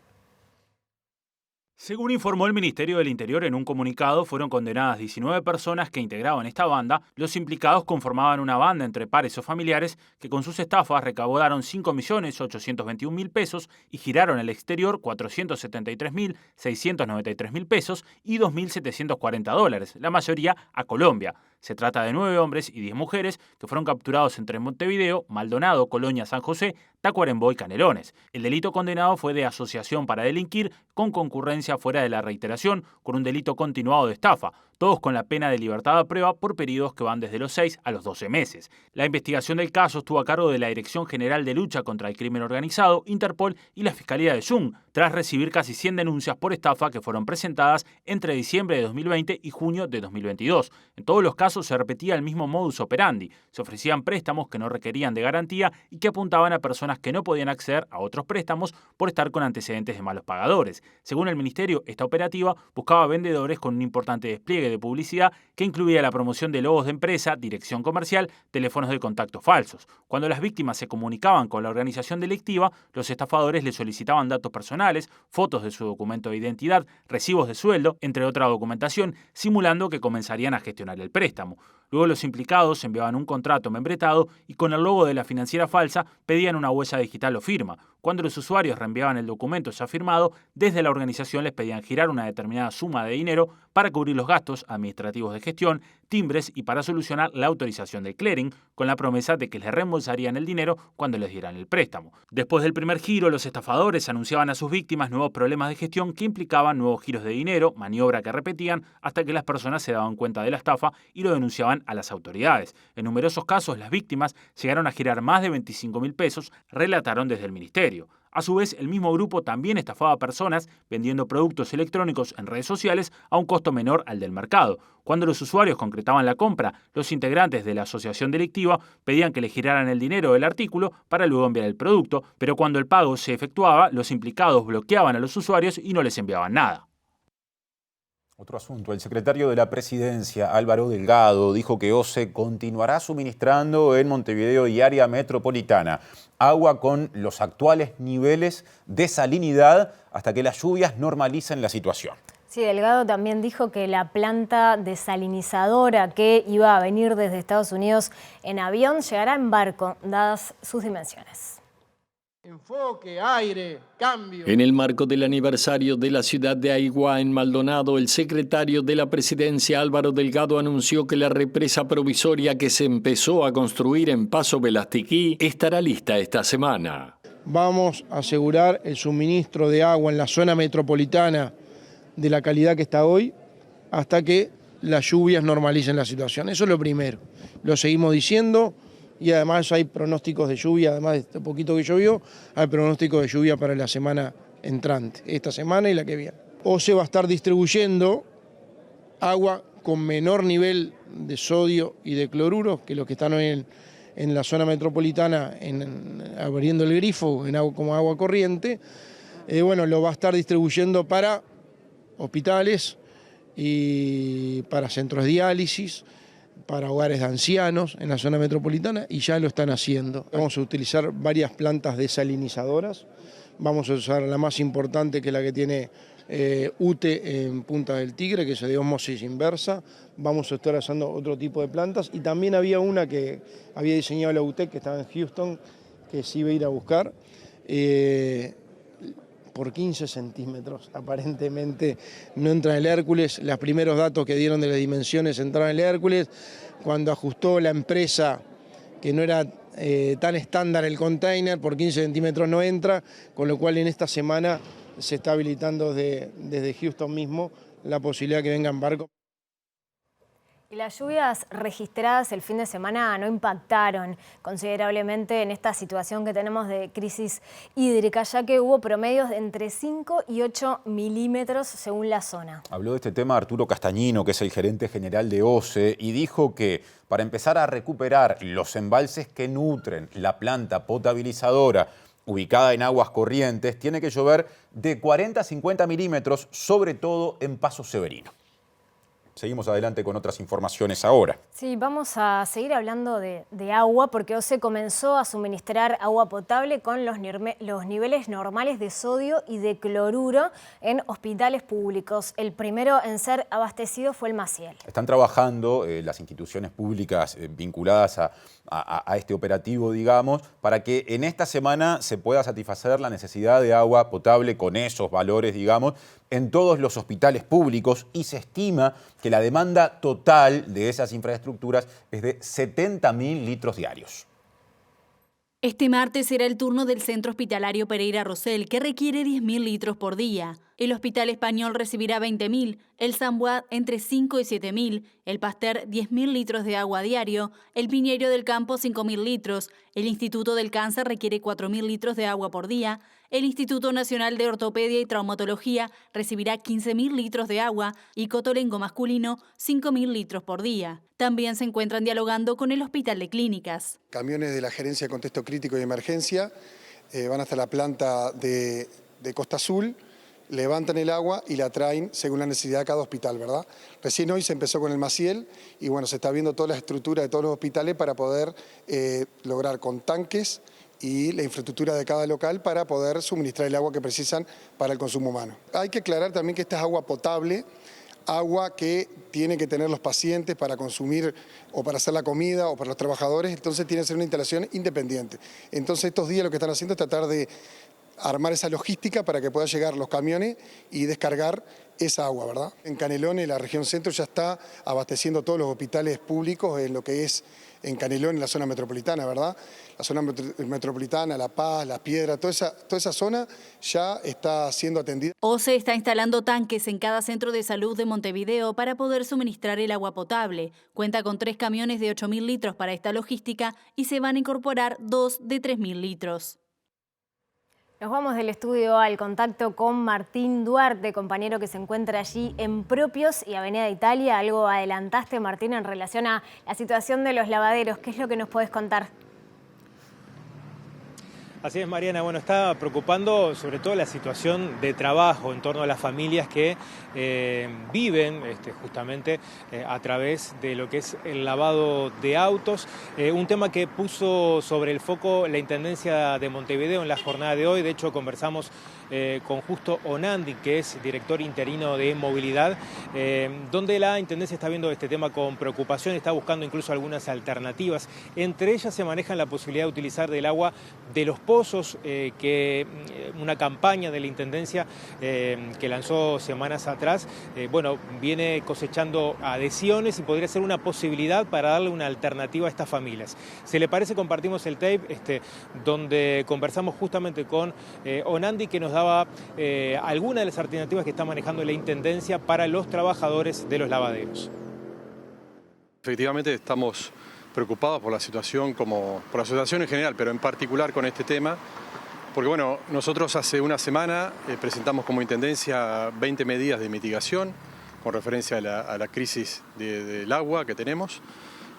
Según informó el Ministerio del Interior en un comunicado, fueron condenadas 19 personas que integraban esta banda. Los implicados conformaban una banda entre pares o familiares que con sus estafas recaudaron 5.821.000 pesos y giraron al exterior 473.693.000 pesos y 2.740 dólares, la mayoría a Colombia. Se trata de 9 hombres y 10 mujeres que fueron capturados entre Montevideo, Maldonado, Colonia, San José, Tacuarembó y Canelones. El delito condenado fue de asociación para delinquir con concurrencia fuera de la reiteración, con un delito continuado de estafa, todos con la pena de libertad a prueba por periodos que van desde los 6 a los 12 meses. La investigación del caso estuvo a cargo de la Dirección General de Lucha contra el Crimen Organizado, Interpol y la Fiscalía de Jung, tras recibir casi 100 denuncias por estafa que fueron presentadas entre diciembre de 2020 y junio de 2022. En todos los casos se repetía el mismo modus operandi. Se ofrecían préstamos que no requerían de garantía y que apuntaban a personas que no podían acceder a otros préstamos por estar con antecedentes de malos pagadores. Según el Ministerio, esta operativa buscaba vendedores con un importante despliegue de publicidad que incluía la promoción de logos de empresa, dirección comercial, teléfonos de contacto falsos. Cuando las víctimas se comunicaban con la organización delictiva, los estafadores les solicitaban datos personales, fotos de su documento de identidad, recibos de sueldo, entre otra documentación, simulando que comenzarían a gestionar el préstamo. Luego los implicados enviaban un contrato membretado y con el logo de la financiera falsa pedían una huella digital o firma. Cuando los usuarios reenviaban el documento ya firmado, desde la organización les pedían girar una determinada suma de dinero para cubrir los gastos administrativos de gestión, timbres y para solucionar la autorización del clearing, con la promesa de que les reembolsarían el dinero cuando les dieran el préstamo. Después del primer giro, los estafadores anunciaban a sus víctimas nuevos problemas de gestión que implicaban nuevos giros de dinero, maniobra que repetían hasta que las personas se daban cuenta de la estafa y lo denunciaban a las autoridades. En numerosos casos, las víctimas llegaron a girar más de 25.000 pesos, relataron desde el ministerio. A su vez, el mismo grupo también estafaba a personas vendiendo productos electrónicos en redes sociales a un costo menor al del mercado. Cuando los usuarios concretaban la compra, los integrantes de la asociación delictiva pedían que le giraran el dinero del artículo para luego enviar el producto, pero cuando el pago se efectuaba, los implicados bloqueaban a los usuarios y no les enviaban nada. Otro asunto, el secretario de la Presidencia, Álvaro Delgado, dijo que OCE continuará suministrando en Montevideo y área metropolitana agua con los actuales niveles de salinidad hasta que las lluvias normalicen la situación. Sí, Delgado también dijo que la planta desalinizadora que iba a venir desde Estados Unidos en avión llegará en barco, dadas sus dimensiones. Enfoque, aire, cambio. En el marco del aniversario de la ciudad de Aigua en Maldonado, el secretario de la Presidencia Álvaro Delgado anunció que la represa provisoria que se empezó a construir en Paso Velastiquí estará lista esta semana. Vamos a asegurar el suministro de agua en la zona metropolitana de la calidad que está hoy hasta que las lluvias normalicen la situación. Eso es lo primero. Lo seguimos diciendo. Y además hay pronósticos de lluvia, además de este poquito que llovió, hay pronósticos de lluvia para la semana entrante, esta semana y la que viene. OCE va a estar distribuyendo agua con menor nivel de sodio y de cloruro que los que están hoy en la zona metropolitana, abriendo el grifo como agua corriente. Lo va a estar distribuyendo para hospitales y para centros de diálisis, para hogares de ancianos en la zona metropolitana y ya lo están haciendo. Vamos a utilizar varias plantas desalinizadoras, vamos a usar la más importante que es la que tiene UTE en Punta del Tigre, que es de ósmosis inversa, vamos a estar usando otro tipo de plantas y también había una que había diseñado la UTE que estaba en Houston, que sí iba a ir a buscar, por 15 centímetros, aparentemente no entra en el Hércules. Los primeros datos que dieron de las dimensiones entraron en el Hércules. Cuando ajustó la empresa, que no era tan estándar el container, por 15 centímetros no entra, con lo cual en esta semana se está habilitando desde Houston mismo la posibilidad que venga en barco. Y las lluvias registradas el fin de semana no impactaron considerablemente en esta situación que tenemos de crisis hídrica, ya que hubo promedios de entre 5 y 8 milímetros según la zona. Habló de este tema Arturo Castañino, que es el gerente general de OCE, y dijo que para empezar a recuperar los embalses que nutren la planta potabilizadora ubicada en Aguas Corrientes, tiene que llover de 40 a 50 milímetros, sobre todo en Paso Severino. Seguimos adelante con otras informaciones ahora. Sí, vamos a seguir hablando de agua porque OCE comenzó a suministrar agua potable con los niveles normales de sodio y de cloruro en hospitales públicos. El primero en ser abastecido fue el Maciel. Están trabajando las instituciones públicas vinculadas a este operativo, digamos, para que en esta semana se pueda satisfacer la necesidad de agua potable con esos valores, digamos, en todos los hospitales públicos, y se estima que la demanda total de esas infraestructuras es de 70.000 litros diarios. Este martes será el turno del Centro Hospitalario Pereira Rosell, que requiere 10.000 litros por día. El Hospital Español recibirá 20.000, el San Bois entre 5 y 7.000, el Pasteur 10.000 litros de agua diario, el Piñeiro del Campo 5.000 litros, el Instituto del Cáncer requiere 4.000 litros de agua por día, el Instituto Nacional de Ortopedia y Traumatología recibirá 15.000 litros de agua y Cotolengo masculino 5.000 litros por día. También se encuentran dialogando con el Hospital de Clínicas. Camiones de la Gerencia de Contexto Crítico y Emergencia van hasta la planta de Costa Azul, levantan el agua y la traen según la necesidad de cada hospital, ¿verdad? Recién hoy se empezó con el Maciel y bueno, se está viendo toda la estructura de todos los hospitales para poder lograr con tanques y la infraestructura de cada local para poder suministrar el agua que precisan para el consumo humano. Hay que aclarar también que esta es agua potable, agua que tienen que tener los pacientes para consumir o para hacer la comida o para los trabajadores, entonces tiene que ser una instalación independiente. Entonces estos días lo que están haciendo es tratar de armar esa logística para que puedan llegar los camiones y descargar esa agua, ¿verdad? En Canelones, la región centro ya está abasteciendo todos los hospitales públicos en lo que es en Canelones, en la zona metropolitana, ¿verdad? La zona metropolitana, La Paz, La Piedra, toda esa zona ya está siendo atendida. OCE está instalando tanques en cada centro de salud de Montevideo para poder suministrar el agua potable. Cuenta con 3 camiones de 8.000 litros para esta logística y se van a incorporar 2 de 3.000 litros. Nos vamos del estudio al contacto con Martín Duarte, compañero que se encuentra allí en Propios y Avenida Italia. Algo adelantaste, Martín, en relación a la situación de los lavaderos. ¿Qué es lo que nos podés contar? Así es, Mariana. Bueno, está preocupando sobre todo la situación de trabajo en torno a las familias que viven justamente a través de lo que es el lavado de autos. Un tema que puso sobre el foco la Intendencia de Montevideo en la jornada de hoy. De hecho, conversamos con Justo Onandi, que es director interino de movilidad, donde la Intendencia está viendo este tema con preocupación, está buscando incluso algunas alternativas. Entre ellas se manejan la posibilidad de utilizar del agua de los pozos, que una campaña de la Intendencia que lanzó semanas atrás, bueno, viene cosechando adhesiones y podría ser una posibilidad para darle una alternativa a estas familias. Si le parece, compartimos el tape donde conversamos justamente con Onandi, que nos daba algunas de las alternativas que está manejando la Intendencia para los trabajadores de los lavaderos. Efectivamente estamos preocupados por la situación por la situación en general, pero en particular con este tema, porque bueno, nosotros hace una semana presentamos como Intendencia 20 medidas de mitigación con referencia a la crisis del agua que tenemos,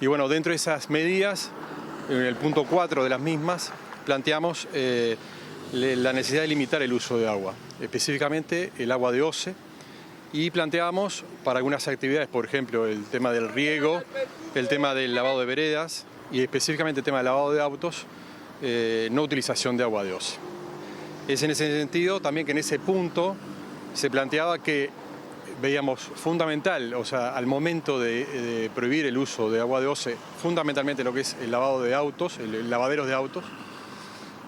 y bueno, dentro de esas medidas, en el punto 4 de las mismas, planteamos la necesidad de limitar el uso de agua, específicamente el agua de OCE, y planteamos para algunas actividades, por ejemplo, el tema del riego, el tema del lavado de veredas y específicamente el tema del lavado de autos, no utilización de agua de OCE. Es en ese sentido también que en ese punto se planteaba que veíamos fundamental, o sea, al momento de prohibir el uso de agua de OCE, fundamentalmente lo que es el lavado de autos, el lavaderos de autos,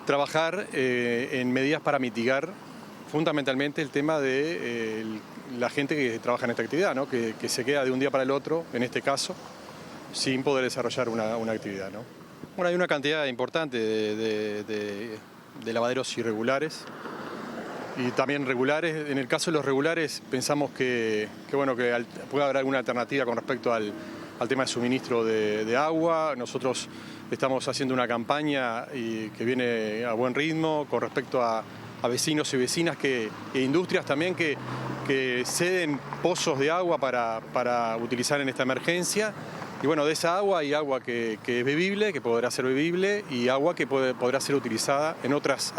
trabajar en medidas para mitigar fundamentalmente el tema de la gente que trabaja en esta actividad, ¿no? que se queda de un día para el otro, en este caso, sin poder desarrollar una actividad, ¿no? Bueno, hay una cantidad importante de lavaderos irregulares y también regulares. En el caso de los regulares pensamos que puede haber alguna alternativa con respecto al tema de suministro de agua. Nosotros estamos haciendo una campaña que viene a buen ritmo con respecto a vecinos y vecinas e industrias también que ceden pozos de agua para utilizar en esta emergencia. Y bueno, de esa agua hay agua que es bebible, que podrá ser bebible, y agua que podrá ser utilizada en otras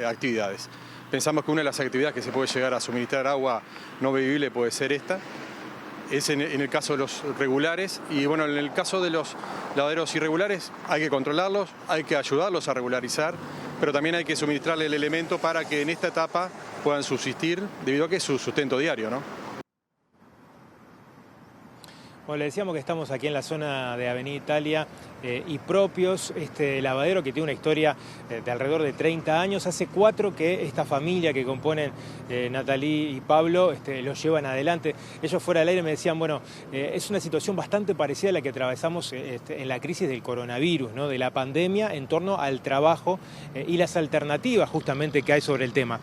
actividades. Pensamos que una de las actividades que se puede llegar a suministrar agua no bebible puede ser esta. Es en el caso de los regulares, y bueno, en el caso de los lavaderos irregulares hay que controlarlos, hay que ayudarlos a regularizar, pero también hay que suministrarle el elemento para que en esta etapa puedan subsistir, debido a que es su sustento diario, ¿no? Bueno, le decíamos que estamos aquí en la zona de Avenida Italia y Propios, este lavadero que tiene una historia de alrededor de 30 años. Hace 4 que esta familia que componen Natalie y Pablo lo llevan adelante. Ellos fuera del aire me decían, bueno, es una situación bastante parecida a la que atravesamos en la crisis del coronavirus, ¿no? De la pandemia en torno al trabajo y las alternativas justamente que hay sobre el tema.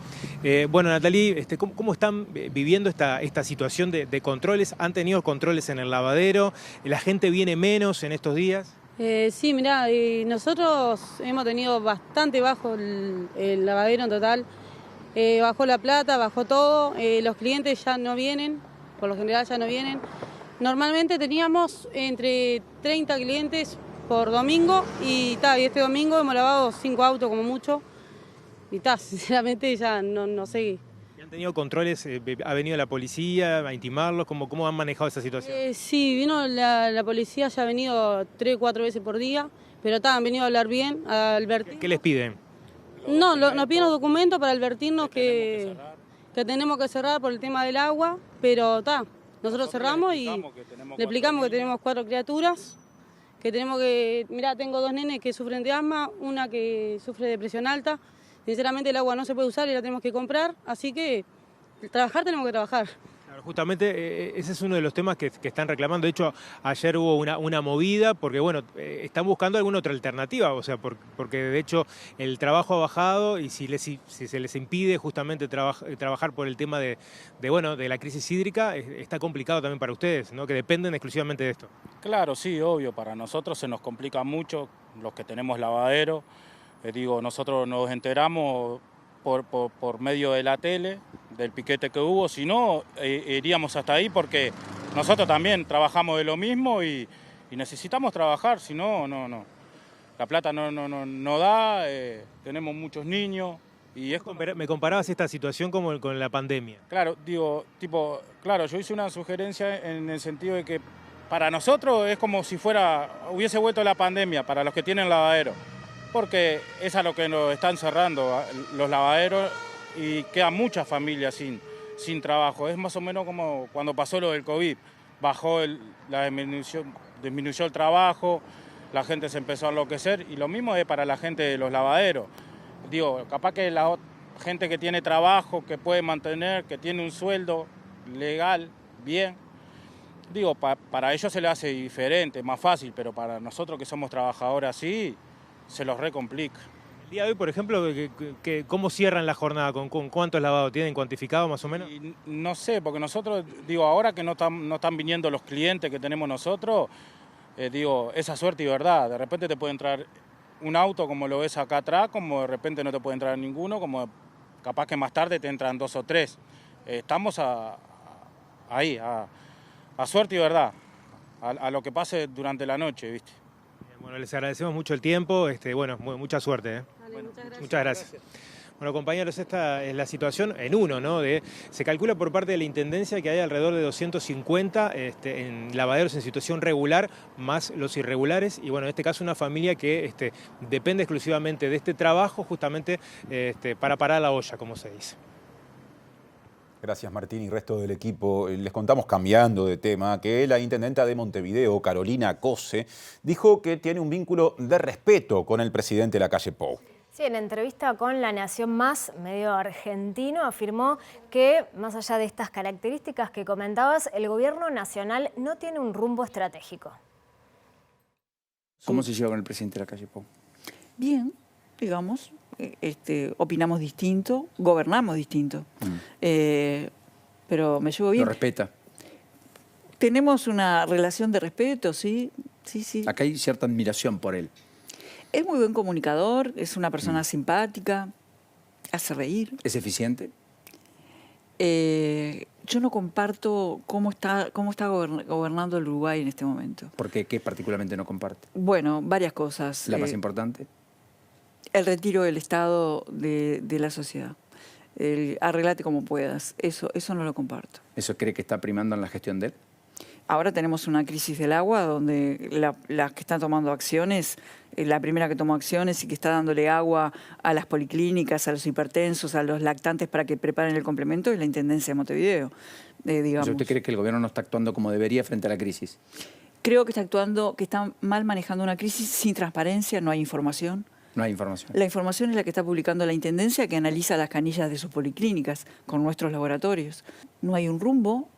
Bueno, Natalie, ¿cómo están viviendo esta situación de controles? ¿Han tenido controles en el lavadero? ¿La gente viene menos en estos días? Sí, mirá, nosotros hemos tenido bastante bajo el lavadero en total. Bajó la plata, bajó todo, los clientes ya no vienen, por lo general ya no vienen. Normalmente teníamos entre 30 clientes por domingo y este domingo hemos lavado 5 autos como mucho. Y sinceramente ya no sé. ¿Han tenido controles? ¿Ha venido la policía a intimarlos? ¿Cómo han manejado esa situación? Sí, vino la policía, ya ha venido 3 o 4 veces por día, pero han venido a hablar bien, a advertir. ¿Qué les piden? No, nos piden los documentos para advertirnos que tenemos que cerrar por el tema del agua, pero nosotros cerramos y le explicamos que tenemos 4 criaturas, que tenemos que... Mirá, tengo 2 nenes que sufren de asma, una que sufre de presión alta. Sinceramente el agua no se puede usar y la tenemos que comprar, así que trabajar tenemos que trabajar. Justamente ese es uno de los temas que están reclamando. De hecho, ayer hubo una movida porque, bueno, están buscando alguna otra alternativa, o sea, porque de hecho el trabajo ha bajado y si se les impide justamente trabajar por el tema de la crisis hídrica, está complicado también para ustedes, ¿no? Que dependen exclusivamente de esto. Claro, sí, obvio, para nosotros se nos complica mucho los que tenemos lavadero. Nosotros nos enteramos por medio de la tele, del piquete que hubo, si no, iríamos hasta ahí porque nosotros también trabajamos de lo mismo y necesitamos trabajar, si no, no. La plata no da, tenemos muchos niños y es... Me comparabas esta situación como con la pandemia. Claro, yo hice una sugerencia en el sentido de que para nosotros es como si hubiese vuelto la pandemia para los que tienen lavadero. Porque es a lo que nos están cerrando los lavaderos y quedan muchas familias sin trabajo. Es más o menos como cuando pasó lo del COVID. Bajó disminuyó el trabajo, la gente se empezó a enloquecer y lo mismo es para la gente de los lavaderos. Capaz que la gente que tiene trabajo, que puede mantener, que tiene un sueldo legal, bien, para ellos se le hace diferente, más fácil, pero para nosotros que somos trabajadores así, se los recomplica. El día de hoy, por ejemplo, ¿cómo cierran la jornada? ¿Con cuántos lavados tienen cuantificado más o menos? No sé, porque nosotros, ahora que no están viniendo los clientes que tenemos nosotros, esa suerte y verdad. De repente te puede entrar un auto como lo ves acá atrás, como de repente no te puede entrar ninguno, como capaz que más tarde te entran 2 o 3. Estamos ahí, a suerte y verdad, a lo que pase durante la noche, ¿viste? Bueno, les agradecemos mucho el tiempo, mucha suerte. Dale, muchas gracias. Bueno, compañeros, esta es la situación en uno, ¿no? Se calcula por parte de la Intendencia que hay alrededor de 250 en lavaderos en situación regular, más los irregulares, y bueno, en este caso una familia que depende exclusivamente de este trabajo justamente para parar la olla, como se dice. Gracias, Martín y resto del equipo. Les contamos, cambiando de tema, que la intendenta de Montevideo, Carolina Cose, dijo que tiene un vínculo de respeto con el presidente de la calle Pou. Sí, en entrevista con La Nación Más, medio argentino, afirmó que, más allá de estas características que comentabas, el gobierno nacional no tiene un rumbo estratégico. ¿Cómo se lleva con el presidente de la calle Pou? Bien, digamos. Opinamos distinto, gobernamos distinto. Pero me llevo bien. ¿Lo respeta? Tenemos una relación de respeto, sí. Acá hay cierta admiración por él. Es muy buen comunicador, es una persona simpática, hace reír. ¿Es eficiente? Yo no comparto cómo está gobernando el Uruguay en este momento. ¿Por qué? ¿Qué particularmente no comparte? Bueno, varias cosas. ¿La más importante? El retiro del Estado de la sociedad. Arreglate como puedas. Eso no lo comparto. ¿Eso cree que está primando en la gestión de él? Ahora tenemos una crisis del agua donde las que están tomando acciones, la primera que tomó acciones y que está dándole agua a las policlínicas, a los hipertensos, a los lactantes para que preparen el complemento es la Intendencia de Montevideo. ¿Usted cree que el gobierno no está actuando como debería frente a la crisis? Creo que está mal manejando una crisis sin transparencia, no hay información. No hay información. La información es la que está publicando la Intendencia, que analiza las canillas de sus policlínicas con nuestros laboratorios. No hay un rumbo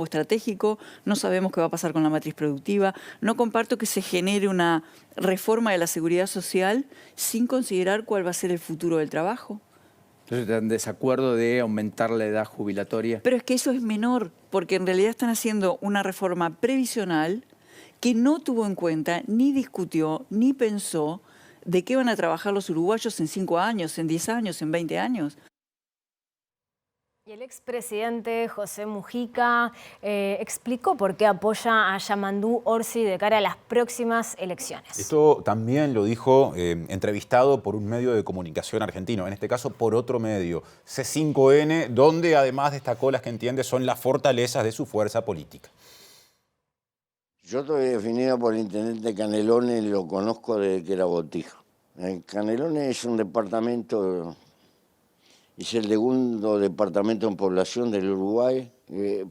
estratégico, no sabemos qué va a pasar con la matriz productiva. No comparto que se genere una reforma de la seguridad social sin considerar cuál va a ser el futuro del trabajo. Entonces están en desacuerdo de aumentar la edad jubilatoria. Pero es que eso es menor, porque en realidad están haciendo una reforma previsional que no tuvo en cuenta, ni discutió, ni pensó de qué van a trabajar los uruguayos en 5 años, en 10 años, en 20 años. Y el expresidente José Mujica explicó por qué apoya a Yamandú Orsi de cara a las próximas elecciones. Esto también lo dijo entrevistado por un medio de comunicación argentino, en este caso por otro medio, C5N, donde además destacó las que entiende son las fortalezas de su fuerza política. Yo estoy definido por el intendente Canelones, lo conozco desde que era botija. Canelones es un departamento, es el segundo departamento en población del Uruguay,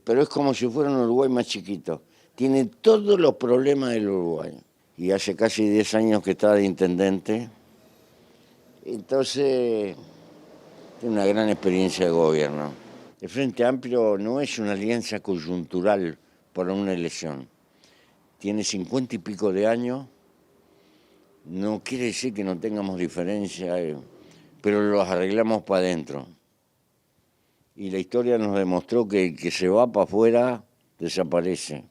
pero es como si fuera un Uruguay más chiquito. Tiene todos los problemas del Uruguay. Y hace casi 10 años que está de intendente. Entonces, tiene una gran experiencia de gobierno. El Frente Amplio no es una alianza coyuntural para una elección. Tiene 50 y pico de años, no quiere decir que no tengamos diferencias, pero los arreglamos para adentro. Y la historia nos demostró que el que se va para afuera desaparece.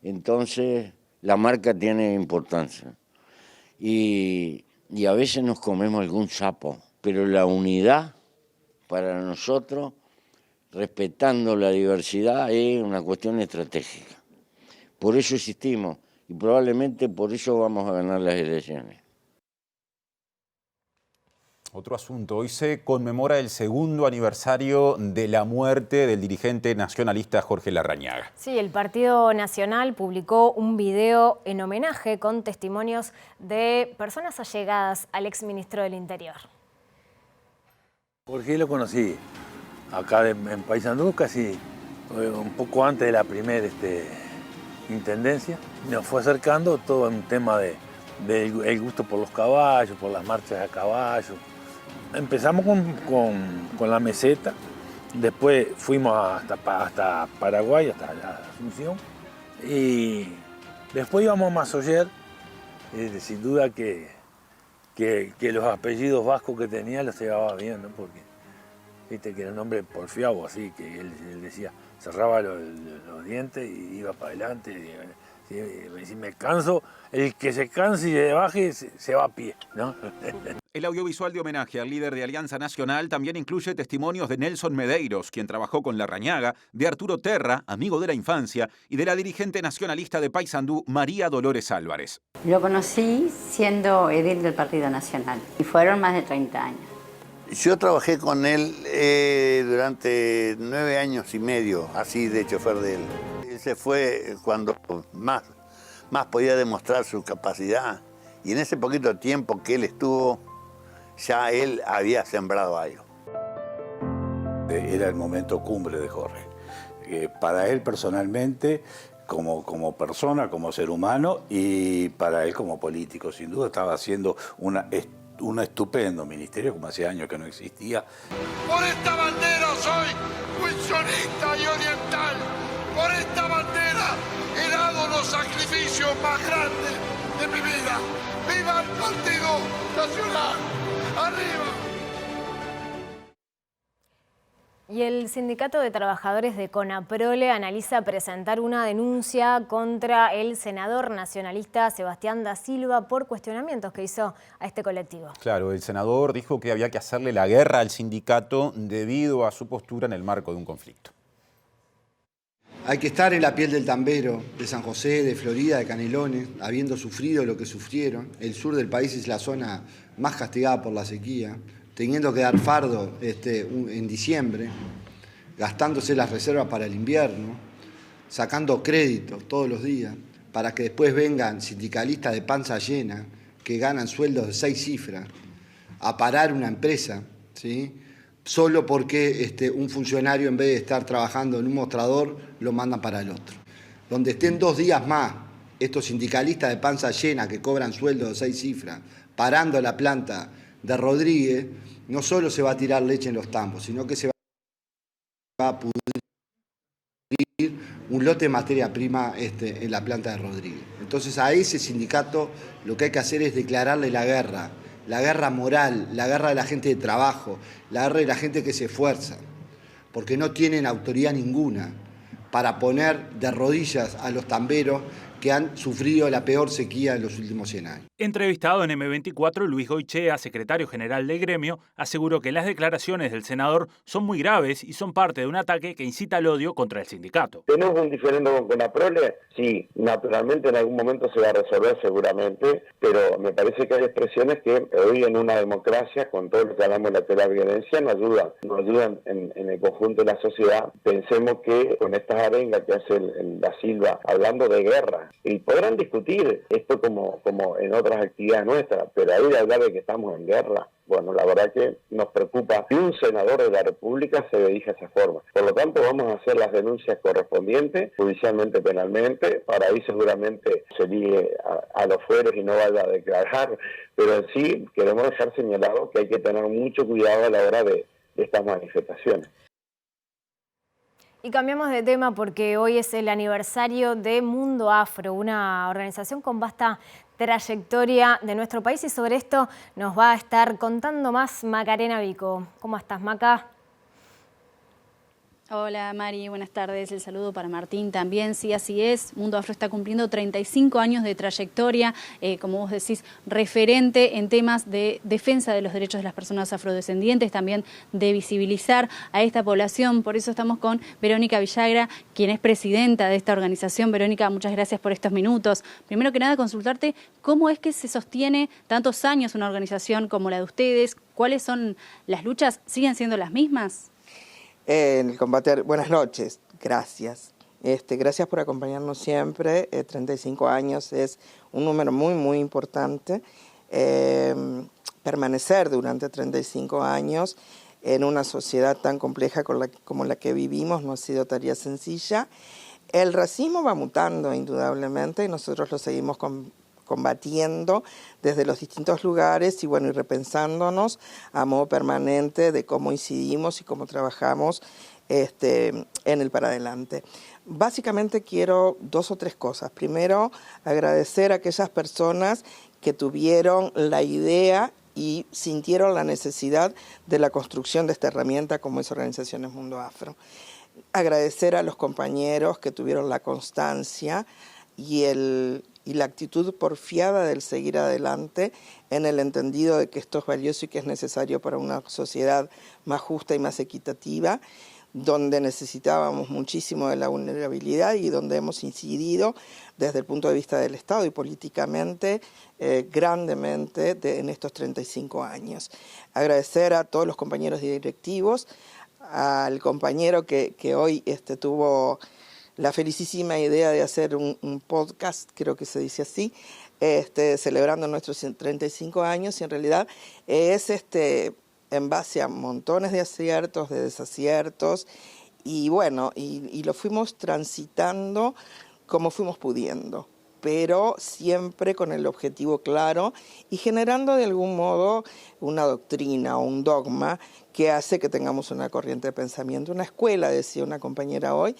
Entonces, la marca tiene importancia. Y a veces nos comemos algún sapo, pero la unidad para nosotros, respetando la diversidad, es una cuestión estratégica. Por eso existimos y probablemente por eso vamos a ganar las elecciones. Otro asunto, hoy se conmemora el 2º aniversario de la muerte del dirigente nacionalista Jorge Larrañaga. Sí, el Partido Nacional publicó un video en homenaje con testimonios de personas allegadas al exministro del Interior. Jorge lo conocí acá en Paysandú, casi un poco antes de la primera intendencia. Nos fue acercando todo un tema del gusto por los caballos, por las marchas a caballo. Empezamos con la meseta, después fuimos hasta Paraguay, hasta la Asunción, y después íbamos a Masoyer. Sin duda que los apellidos vascos que tenía los llevaba bien, ¿no? Porque viste que era un hombre porfiado, así que él decía, cerraba los dientes y iba para adelante. Si me canso, el que se canse y se baje se va a pie, ¿no? El audiovisual de homenaje al líder de Alianza Nacional también incluye testimonios de Nelson Medeiros, quien trabajó con Larrañaga, de Arturo Terra, amigo de la infancia, y de la dirigente nacionalista de Paysandú, María Dolores Álvarez. Lo conocí siendo edil del Partido Nacional y fueron más de 30 años. Yo trabajé con él durante 9 años y medio, así de chofer de él. Él se fue cuando más podía demostrar su capacidad y en ese poquito tiempo que él estuvo, ya él había sembrado algo. Era el momento cumbre de Jorge. Para él personalmente, como persona, como ser humano, y para él como político. Sin duda estaba haciendo un estupendo ministerio, como hace años que no existía. Por esta bandera soy wilsonista y oriental. Por esta bandera he dado los sacrificios más grandes de mi vida. ¡Viva el Partido Nacional! ¡Arriba! Y el Sindicato de Trabajadores de CONAPROLE analiza presentar una denuncia contra el senador nacionalista Sebastián da Silva por cuestionamientos que hizo a este colectivo. Claro, el senador dijo que había que hacerle la guerra al sindicato debido a su postura en el marco de un conflicto. Hay que estar en la piel del tambero, de San José, de Florida, de Canelones, habiendo sufrido lo que sufrieron. El sur del país es la zona más castigada por la sequía, teniendo que dar fardo en diciembre, gastándose las reservas para el invierno, sacando crédito todos los días, para que después vengan sindicalistas de panza llena, que ganan sueldos de 6 cifras, a parar una empresa, ¿sí? Solo porque un funcionario, en vez de estar trabajando en un mostrador, lo mandan para el otro. Donde estén 2 días más estos sindicalistas de panza llena que cobran sueldos de 6 cifras, parando la planta de Rodríguez, no solo se va a tirar leche en los tambos, sino que se va a pudrir un lote de materia prima en la planta de Rodríguez. Entonces a ese sindicato lo que hay que hacer es declararle la guerra moral, la guerra de la gente de trabajo, la guerra de la gente que se esfuerza, porque no tienen autoridad ninguna para poner de rodillas a los tamberos que han sufrido la peor sequía en los últimos 100 años. Entrevistado en M24, Luis Goichea, secretario general del gremio, aseguró que las declaraciones del senador son muy graves y son parte de un ataque que incita al odio contra el sindicato. ¿Tenemos un diferendo con CONAPROLE? Sí, naturalmente en algún momento se va a resolver seguramente, pero me parece que hay expresiones que hoy en una democracia, con todo lo que hablamos de la telaviolencia, no ayudan en el conjunto de la sociedad. Pensemos que con estas arengas que hace el da Silva, hablando de guerra, y podrán discutir esto como en otras actividades nuestras, pero ahí de hablar de que estamos en guerra, bueno, la verdad que nos preocupa que un senador de la República se dirija de esa forma. Por lo tanto, vamos a hacer las denuncias correspondientes, judicialmente, penalmente, para ahí seguramente se ligue a los fueros y no vaya a declarar, pero en sí queremos dejar señalado que hay que tener mucho cuidado a la hora de estas manifestaciones. Y cambiamos de tema porque hoy es el aniversario de Mundo Afro, una organización con vasta trayectoria de nuestro país, y sobre esto nos va a estar contando más Macarena Vico. ¿Cómo estás, Maca? Hola Mari, buenas tardes. El saludo para Martín también. Sí, así es. Mundo Afro está cumpliendo 35 años de trayectoria, como vos decís, referente en temas de defensa de los derechos de las personas afrodescendientes, también de visibilizar a esta población. Por eso estamos con Verónica Villagra, quien es presidenta de esta organización. Verónica, muchas gracias por estos minutos. Primero que nada, consultarte cómo es que se sostiene tantos años una organización como la de ustedes. ¿Cuáles son las luchas? ¿Siguen siendo las mismas? En el combate, buenas noches, gracias. Gracias por acompañarnos siempre. 35 años es un número muy, muy importante. Permanecer durante 35 años en una sociedad tan compleja como la que vivimos no ha sido tarea sencilla. El racismo va mutando indudablemente y nosotros lo seguimos combatiendo desde los distintos lugares y bueno, y repensándonos a modo permanente de cómo incidimos y cómo trabajamos en el para adelante. Básicamente quiero 2 o 3 cosas. Primero, agradecer a aquellas personas que tuvieron la idea y sintieron la necesidad de la construcción de esta herramienta como es Organizaciones Mundo Afro. Agradecer a los compañeros que tuvieron la constancia y la actitud porfiada del seguir adelante en el entendido de que esto es valioso y que es necesario para una sociedad más justa y más equitativa, donde necesitábamos muchísimo de la vulnerabilidad y donde hemos incidido desde el punto de vista del Estado y políticamente grandemente en estos 35 años. Agradecer a todos los compañeros directivos, al compañero que hoy tuvo la felicísima idea de hacer un podcast, creo que se dice así, celebrando nuestros 35 años, y en realidad es en base a montones de aciertos, de desaciertos, y bueno, y lo fuimos transitando como fuimos pudiendo, pero siempre con el objetivo claro y generando de algún modo una doctrina o un dogma que hace que tengamos una corriente de pensamiento, una escuela, decía una compañera hoy,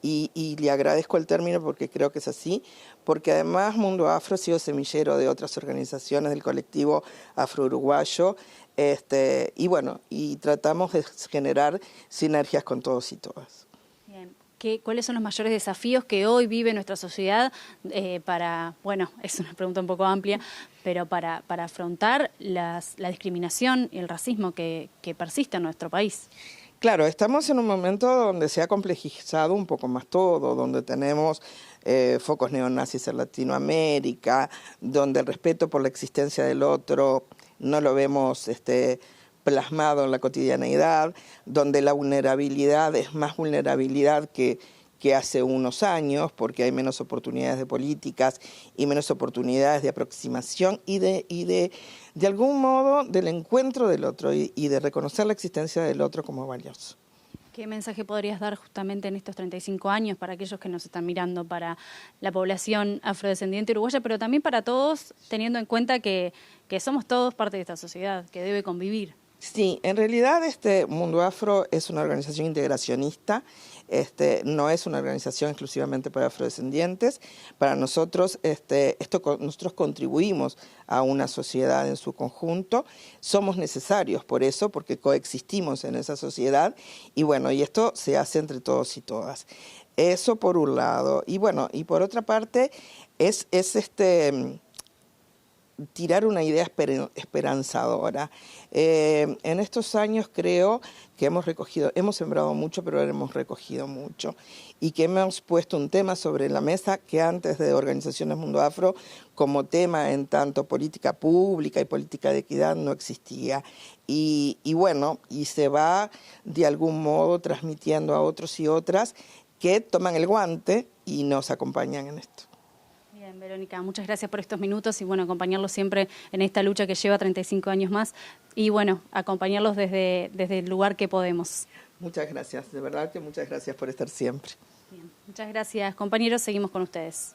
y le agradezco el término porque creo que es así, porque además Mundo Afro ha sido semillero de otras organizaciones del colectivo afro-uruguayo, y bueno, y tratamos de generar sinergias con todos y todas. Bien. ¿Cuáles son los mayores desafíos que hoy vive nuestra sociedad bueno, es una pregunta un poco amplia, pero para afrontar la discriminación y el racismo que persiste en nuestro país? Claro, estamos en un momento donde se ha complejizado un poco más todo, donde tenemos focos neonazis en Latinoamérica, donde el respeto por la existencia del otro no lo vemos plasmado en la cotidianeidad, donde la vulnerabilidad es más vulnerabilidad que hace unos años, porque hay menos oportunidades de políticas y menos oportunidades de aproximación y de algún modo del encuentro del otro y de reconocer la existencia del otro como valioso. ¿Qué mensaje podrías dar justamente en estos 35 años para aquellos que nos están mirando, para la población afrodescendiente uruguaya, pero también para todos, teniendo en cuenta que somos todos parte de esta sociedad, que debe convivir? Sí, en realidad Mundo Afro es una organización integracionista, no es una organización exclusivamente para afrodescendientes. Para nosotros, nosotros contribuimos a una sociedad en su conjunto, somos necesarios por eso, porque coexistimos en esa sociedad, y bueno, y esto se hace entre todos y todas. Eso por un lado, y bueno, y por otra parte es tirar una idea esperanzadora. En estos años creo que hemos sembrado mucho, pero hemos recogido mucho, y que hemos puesto un tema sobre la mesa que antes de Organizaciones Mundo Afro, como tema en tanto política pública y política de equidad, no existía. Y bueno, y se va de algún modo transmitiendo a otros y otras que toman el guante y nos acompañan en esto. Bien, Verónica, muchas gracias por estos minutos y bueno, acompañarlos siempre en esta lucha que lleva 35 años más y bueno, acompañarlos desde el lugar que podemos. Muchas gracias, de verdad que muchas gracias por estar siempre. Bien, muchas gracias, compañeros, seguimos con ustedes.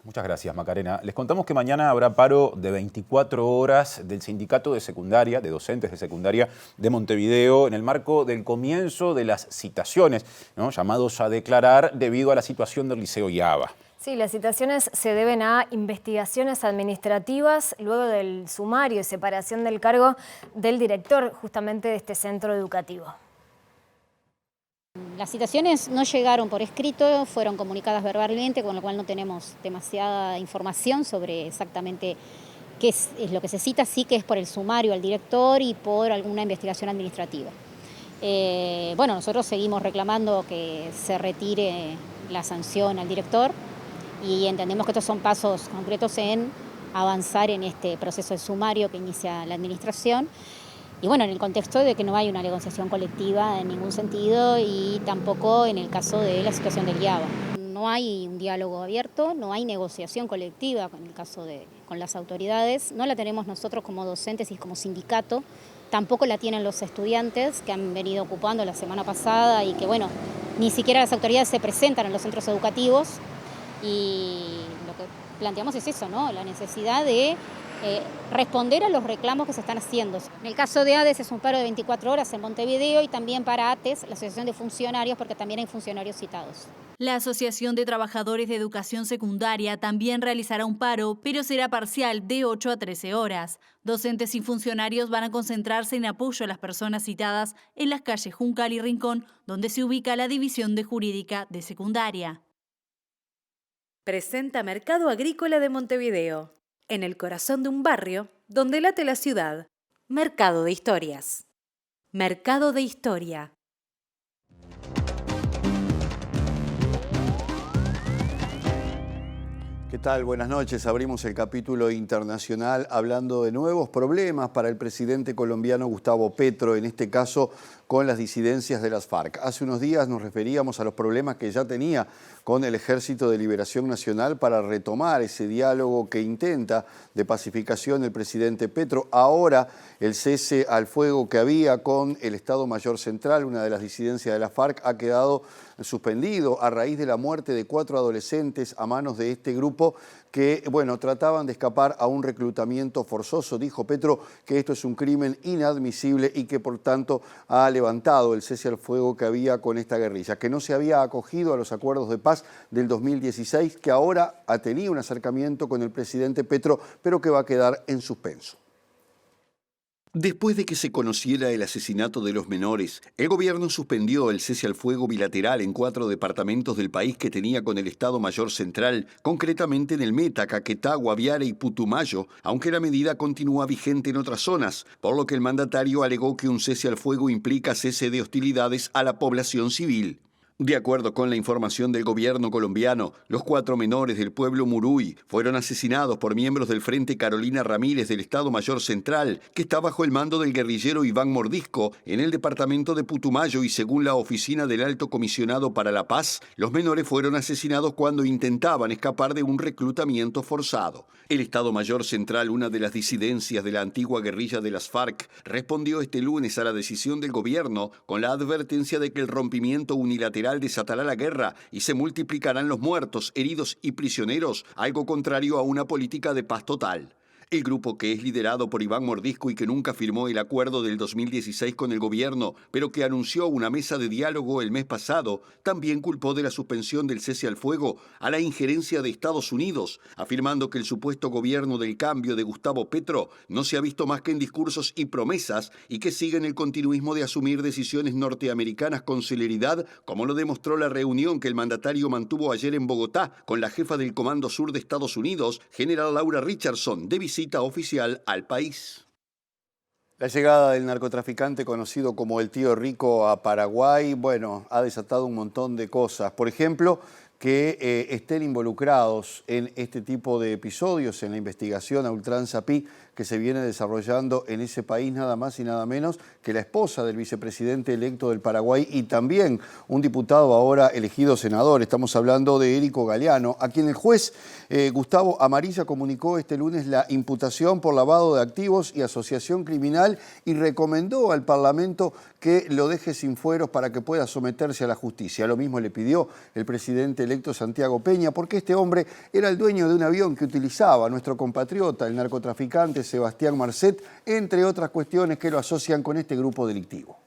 Muchas gracias, Macarena. Les contamos que mañana habrá paro de 24 horas del sindicato de secundaria, de docentes de secundaria de Montevideo, en el marco del comienzo de las citaciones, ¿no?, llamados a declarar debido a la situación del Liceo IABA. Sí, las citaciones se deben a investigaciones administrativas luego del sumario y separación del cargo del director justamente de este centro educativo. Las citaciones no llegaron por escrito, fueron comunicadas verbalmente, con lo cual no tenemos demasiada información sobre exactamente qué es lo que se cita. Sí que es por el sumario al director y por alguna investigación administrativa. Bueno, nosotros seguimos reclamando que se retire la sanción al director y entendemos que estos son pasos concretos en avanzar en este proceso de sumario que inicia la administración. Y bueno, en el contexto de que no hay una negociación colectiva en ningún sentido y tampoco en el caso de la situación del IABA. No hay un diálogo abierto, no hay negociación colectiva en el caso con las autoridades, no la tenemos nosotros como docentes y como sindicato, tampoco la tienen los estudiantes que han venido ocupando la semana pasada y que bueno, ni siquiera las autoridades se presentan en los centros educativos y lo que planteamos es eso, ¿no? La necesidad de responder a los reclamos que se están haciendo. En el caso de ADES es un paro de 24 horas en Montevideo y también para ATES, la Asociación de Funcionarios, porque también hay funcionarios citados. La Asociación de Trabajadores de Educación Secundaria también realizará un paro, pero será parcial de 8 a 13 horas. Docentes y funcionarios van a concentrarse en apoyo a las personas citadas en las calles Juncal y Rincón, donde se ubica la División de Jurídica de Secundaria. Presenta Mercado Agrícola de Montevideo, en el corazón de un barrio donde late la ciudad. Mercado de Historias. Mercado de Historia. ¿Qué tal? Buenas noches. Abrimos el capítulo internacional hablando de nuevos problemas para el presidente colombiano Gustavo Petro, en este caso con las disidencias de las FARC. Hace unos días nos referíamos a los problemas que ya tenía con el Ejército de Liberación Nacional para retomar ese diálogo que intenta de pacificación el presidente Petro. Ahora el cese al fuego que había con el Estado Mayor Central, una de las disidencias de las FARC, ha quedado suspendido a raíz de la muerte de 4 adolescentes a manos de este grupo que, bueno, trataban de escapar a un reclutamiento forzoso. Dijo Petro que esto es un crimen inadmisible y que, por tanto, ha levantado el cese al fuego que había con esta guerrilla, que no se había acogido a los acuerdos de paz del 2016, que ahora ha tenido un acercamiento con el presidente Petro, pero que va a quedar en suspenso. Después de que se conociera el asesinato de los menores, el gobierno suspendió el cese al fuego bilateral en 4 departamentos del país que tenía con el Estado Mayor Central, concretamente en el Meta, Caquetá, Guaviare y Putumayo, aunque la medida continúa vigente en otras zonas, por lo que el mandatario alegó que un cese al fuego implica cese de hostilidades a la población civil. De acuerdo con la información del gobierno colombiano, los 4 menores del pueblo Muruy fueron asesinados por miembros del Frente Carolina Ramírez del Estado Mayor Central, que está bajo el mando del guerrillero Iván Mordisco, en el departamento de Putumayo, y según la Oficina del Alto Comisionado para la Paz, los menores fueron asesinados cuando intentaban escapar de un reclutamiento forzado. El Estado Mayor Central, una de las disidencias de la antigua guerrilla de las FARC, respondió este lunes a la decisión del gobierno con la advertencia de que el rompimiento unilateral desatará la guerra y se multiplicarán los muertos, heridos y prisioneros, algo contrario a una política de paz total. El grupo, que es liderado por Iván Mordisco y que nunca firmó el acuerdo del 2016 con el gobierno, pero que anunció una mesa de diálogo el mes pasado, también culpó de la suspensión del cese al fuego a la injerencia de Estados Unidos, afirmando que el supuesto gobierno del cambio de Gustavo Petro no se ha visto más que en discursos y promesas y que sigue en el continuismo de asumir decisiones norteamericanas con celeridad, como lo demostró la reunión que el mandatario mantuvo ayer en Bogotá con la jefa del Comando Sur de Estados Unidos, general Laura Richardson, de visita oficial al país. La llegada del narcotraficante conocido como el Tío Rico a Paraguay, bueno, ha desatado un montón de cosas. Por ejemplo, que estén involucrados en este tipo de episodios, en la investigación a ultranza PI que se viene desarrollando en ese país, nada más y nada menos que la esposa del vicepresidente electo del Paraguay y también un diputado ahora elegido senador. Estamos hablando de Érico Galeano, a quien el juez Gustavo Amarilla comunicó este lunes la imputación por lavado de activos y asociación criminal y recomendó al Parlamento que lo deje sin fueros para que pueda someterse a la justicia. Lo mismo le pidió el presidente electo electo Santiago Peña, porque este hombre era el dueño de un avión que utilizaba nuestro compatriota, el narcotraficante Sebastián Marcet, entre otras cuestiones que lo asocian con este grupo delictivo.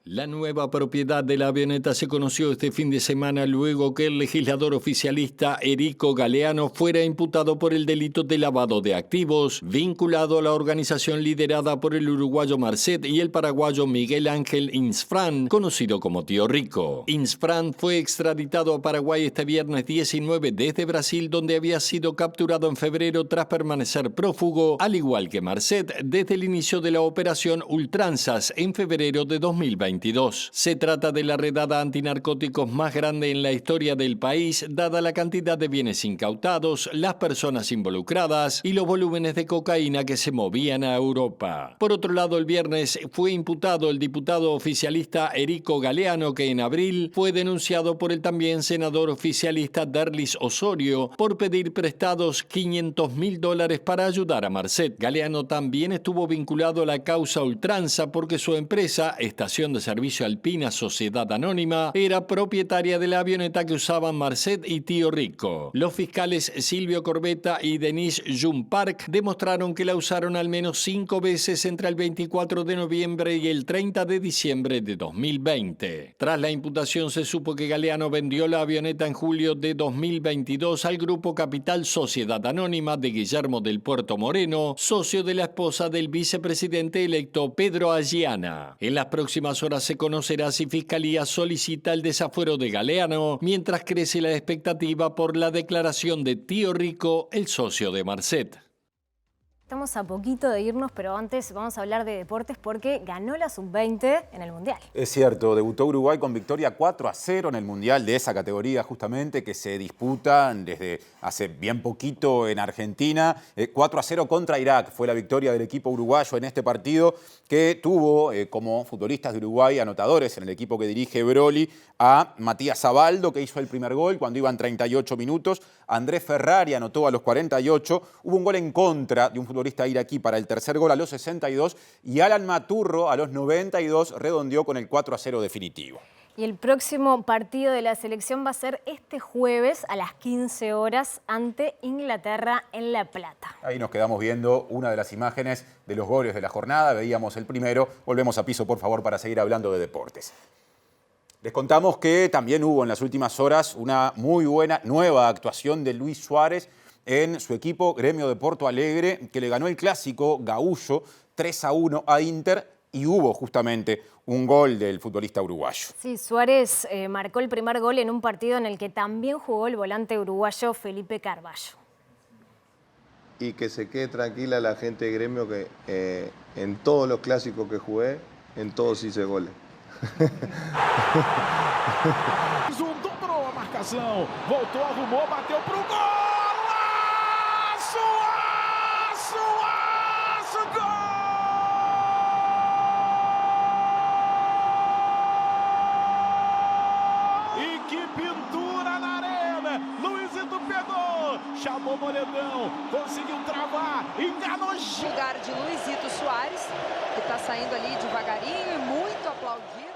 La nueva propiedad de la avioneta se conoció este fin de semana luego que el legislador oficialista Erico Galeano fuera imputado por el delito de lavado de activos, vinculado a la organización liderada por el uruguayo Marcet y el paraguayo Miguel Ángel Insfrán, conocido como Tío Rico. Insfrán fue extraditado a Paraguay este viernes 19 desde Brasil, donde había sido capturado en febrero tras permanecer prófugo, al igual que Marcet, desde el inicio de la operación Ultranzas en febrero de 2020. Se trata de la redada antinarcóticos más grande en la historia del país, dada la cantidad de bienes incautados, las personas involucradas y los volúmenes de cocaína que se movían a Europa. Por otro lado, el viernes fue imputado el diputado oficialista Erico Galeano, que en abril fue denunciado por el también senador oficialista Derlis Osorio por pedir prestados $500.000 para ayudar a Marcet. Galeano también estuvo vinculado a la causa Ultranza porque su empresa, Estación de Servicio Alpina Sociedad Anónima, era propietaria de la avioneta que usaban Marcet y Tío Rico. Los fiscales Silvio Corbetta y Denise Jun Park demostraron que la usaron al menos 5 veces entre el 24 de noviembre y el 30 de diciembre de 2020. Tras la imputación se supo que Galeano vendió la avioneta en julio de 2022 al grupo Capital Sociedad Anónima de Guillermo del Puerto Moreno, socio de la esposa del vicepresidente electo Pedro Aguiana. En las próximas horas se conocerá si Fiscalía solicita el desafuero de Galeano, mientras crece la expectativa por la declaración de Tío Rico, el socio de Marcet. Estamos a poquito de irnos, pero antes vamos a hablar de deportes porque ganó la Sub-20 en el Mundial. Es cierto, debutó Uruguay con victoria 4-0 en el Mundial de esa categoría justamente que se disputa desde hace bien poquito en Argentina. 4-0 contra Irak fue la victoria del equipo uruguayo en este partido que tuvo como futbolistas de Uruguay anotadores en el equipo que dirige Broly a Matías Zabaldo, que hizo el primer gol cuando iban 38 minutos. Andrés Ferrari anotó a los 48. Hubo un gol en contra de un futbolista iraquí para el tercer gol a los 62 y Alan Maturro a los 92 redondeó con el 4-0 definitivo. Y el próximo partido de la selección va a ser este jueves a las 15 horas ante Inglaterra en La Plata. Ahí nos quedamos viendo una de las imágenes de los goles de la jornada. Veíamos el primero. Volvemos a piso, por favor, para seguir hablando de deportes. Les contamos que también hubo en las últimas horas una muy buena nueva actuación de Luis Suárez en su equipo Gremio de Porto Alegre, que le ganó el clásico gaúcho 3-1 a Inter y hubo justamente un gol del futbolista uruguayo. Sí, Suárez marcó el primer gol en un partido en el que también jugó el volante uruguayo Felipe Carballo. Y que se quede tranquila la gente de Gremio que en todos los clásicos que jugué, en todos hice goles. Dobrou a marcação, voltou, arrumou, bateu pro gol! Aço, gol! E que pintura na arena! Luizito pegou, chamou Moledão, conseguiu travar, enganou. Lugar de Luizito Soares, que está saindo ali devagarinho e muito aplaudido.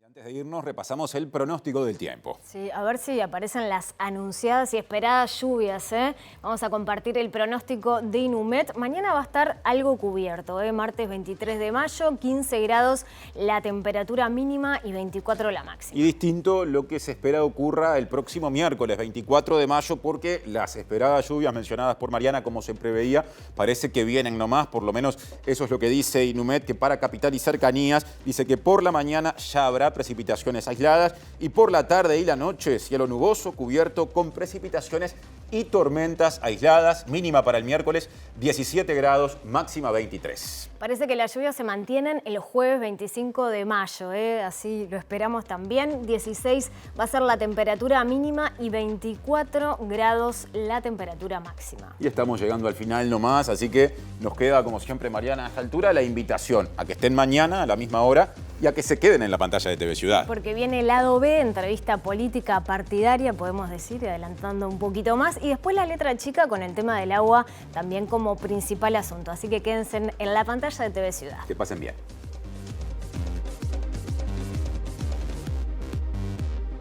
Antes de irnos, repasamos el pronóstico del tiempo. Sí, a ver si aparecen las anunciadas y esperadas lluvias, ¿eh? Vamos a compartir el pronóstico de Inumet. Mañana va a estar algo cubierto, martes 23 de mayo, 15 grados la temperatura mínima y 24 la máxima. Y distinto lo que se espera ocurra el próximo miércoles 24 de mayo, porque las esperadas lluvias mencionadas por Mariana, como se preveía, parece que vienen nomás. Por lo menos eso es lo que dice Inumet, que para capital y cercanías dice que por la mañana ya habrá precipitaciones aisladas y por la tarde y la noche cielo nuboso cubierto con precipitaciones y tormentas aisladas. Mínima para el miércoles 17 grados, máxima 23. Parece que las lluvias se mantienen el jueves 25 de mayo, así lo esperamos también. 16 va a ser la temperatura mínima y 24 grados la temperatura máxima. Y estamos llegando al final nomás, así que nos queda, como siempre, Mariana, a esta altura la invitación a que estén mañana a la misma hora y a que se queden en la pantalla de TV Ciudad. Porque viene el lado B, entrevista política partidaria, podemos decir, adelantando un poquito más. Y después la letra chica con el tema del agua también como principal asunto. Así que quédense en la pantalla de TV Ciudad. Que pasen bien.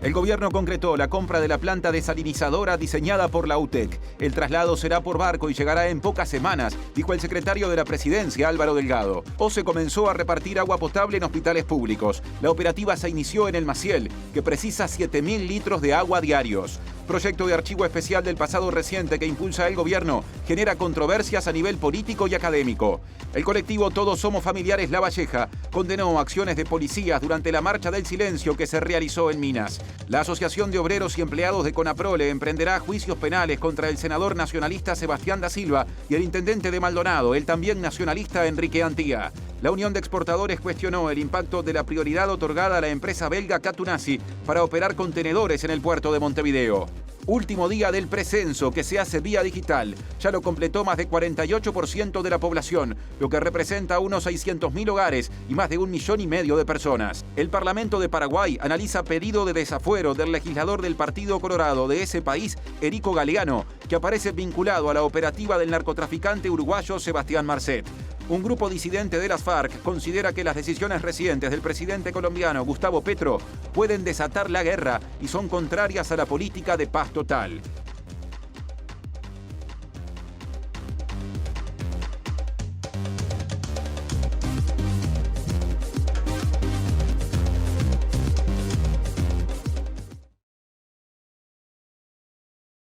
El gobierno concretó la compra de la planta desalinizadora diseñada por la UTEC. El traslado será por barco y llegará en pocas semanas, dijo el secretario de la Presidencia, Álvaro Delgado. OCE comenzó a repartir agua potable en hospitales públicos. La operativa se inició en el Maciel, que precisa 7.000 litros de agua diarios. Proyecto de archivo especial del pasado reciente que impulsa el gobierno genera controversias a nivel político y académico. El colectivo Todos Somos Familiares La Valleja condenó acciones de policías durante la Marcha del Silencio que se realizó en Minas. La Asociación de Obreros y Empleados de Conaprole emprenderá juicios penales contra el senador nacionalista Sebastián da Silva y el intendente de Maldonado, el también nacionalista Enrique Antía. La Unión de Exportadores cuestionó el impacto de la prioridad otorgada a la empresa belga Catunasi para operar contenedores en el puerto de Montevideo. Último día del precenso que se hace vía digital. Ya lo completó más de 48% de la población, lo que representa unos 600.000 hogares y más de 1,5 millones de personas. El Parlamento de Paraguay analiza pedido de desafuero del legislador del Partido Colorado de ese país, Erico Galeano, que aparece vinculado a la operativa del narcotraficante uruguayo Sebastián Marcet. Un grupo disidente de las FARC considera que las decisiones recientes del presidente colombiano Gustavo Petro pueden desatar la guerra y son contrarias a la política de paz total.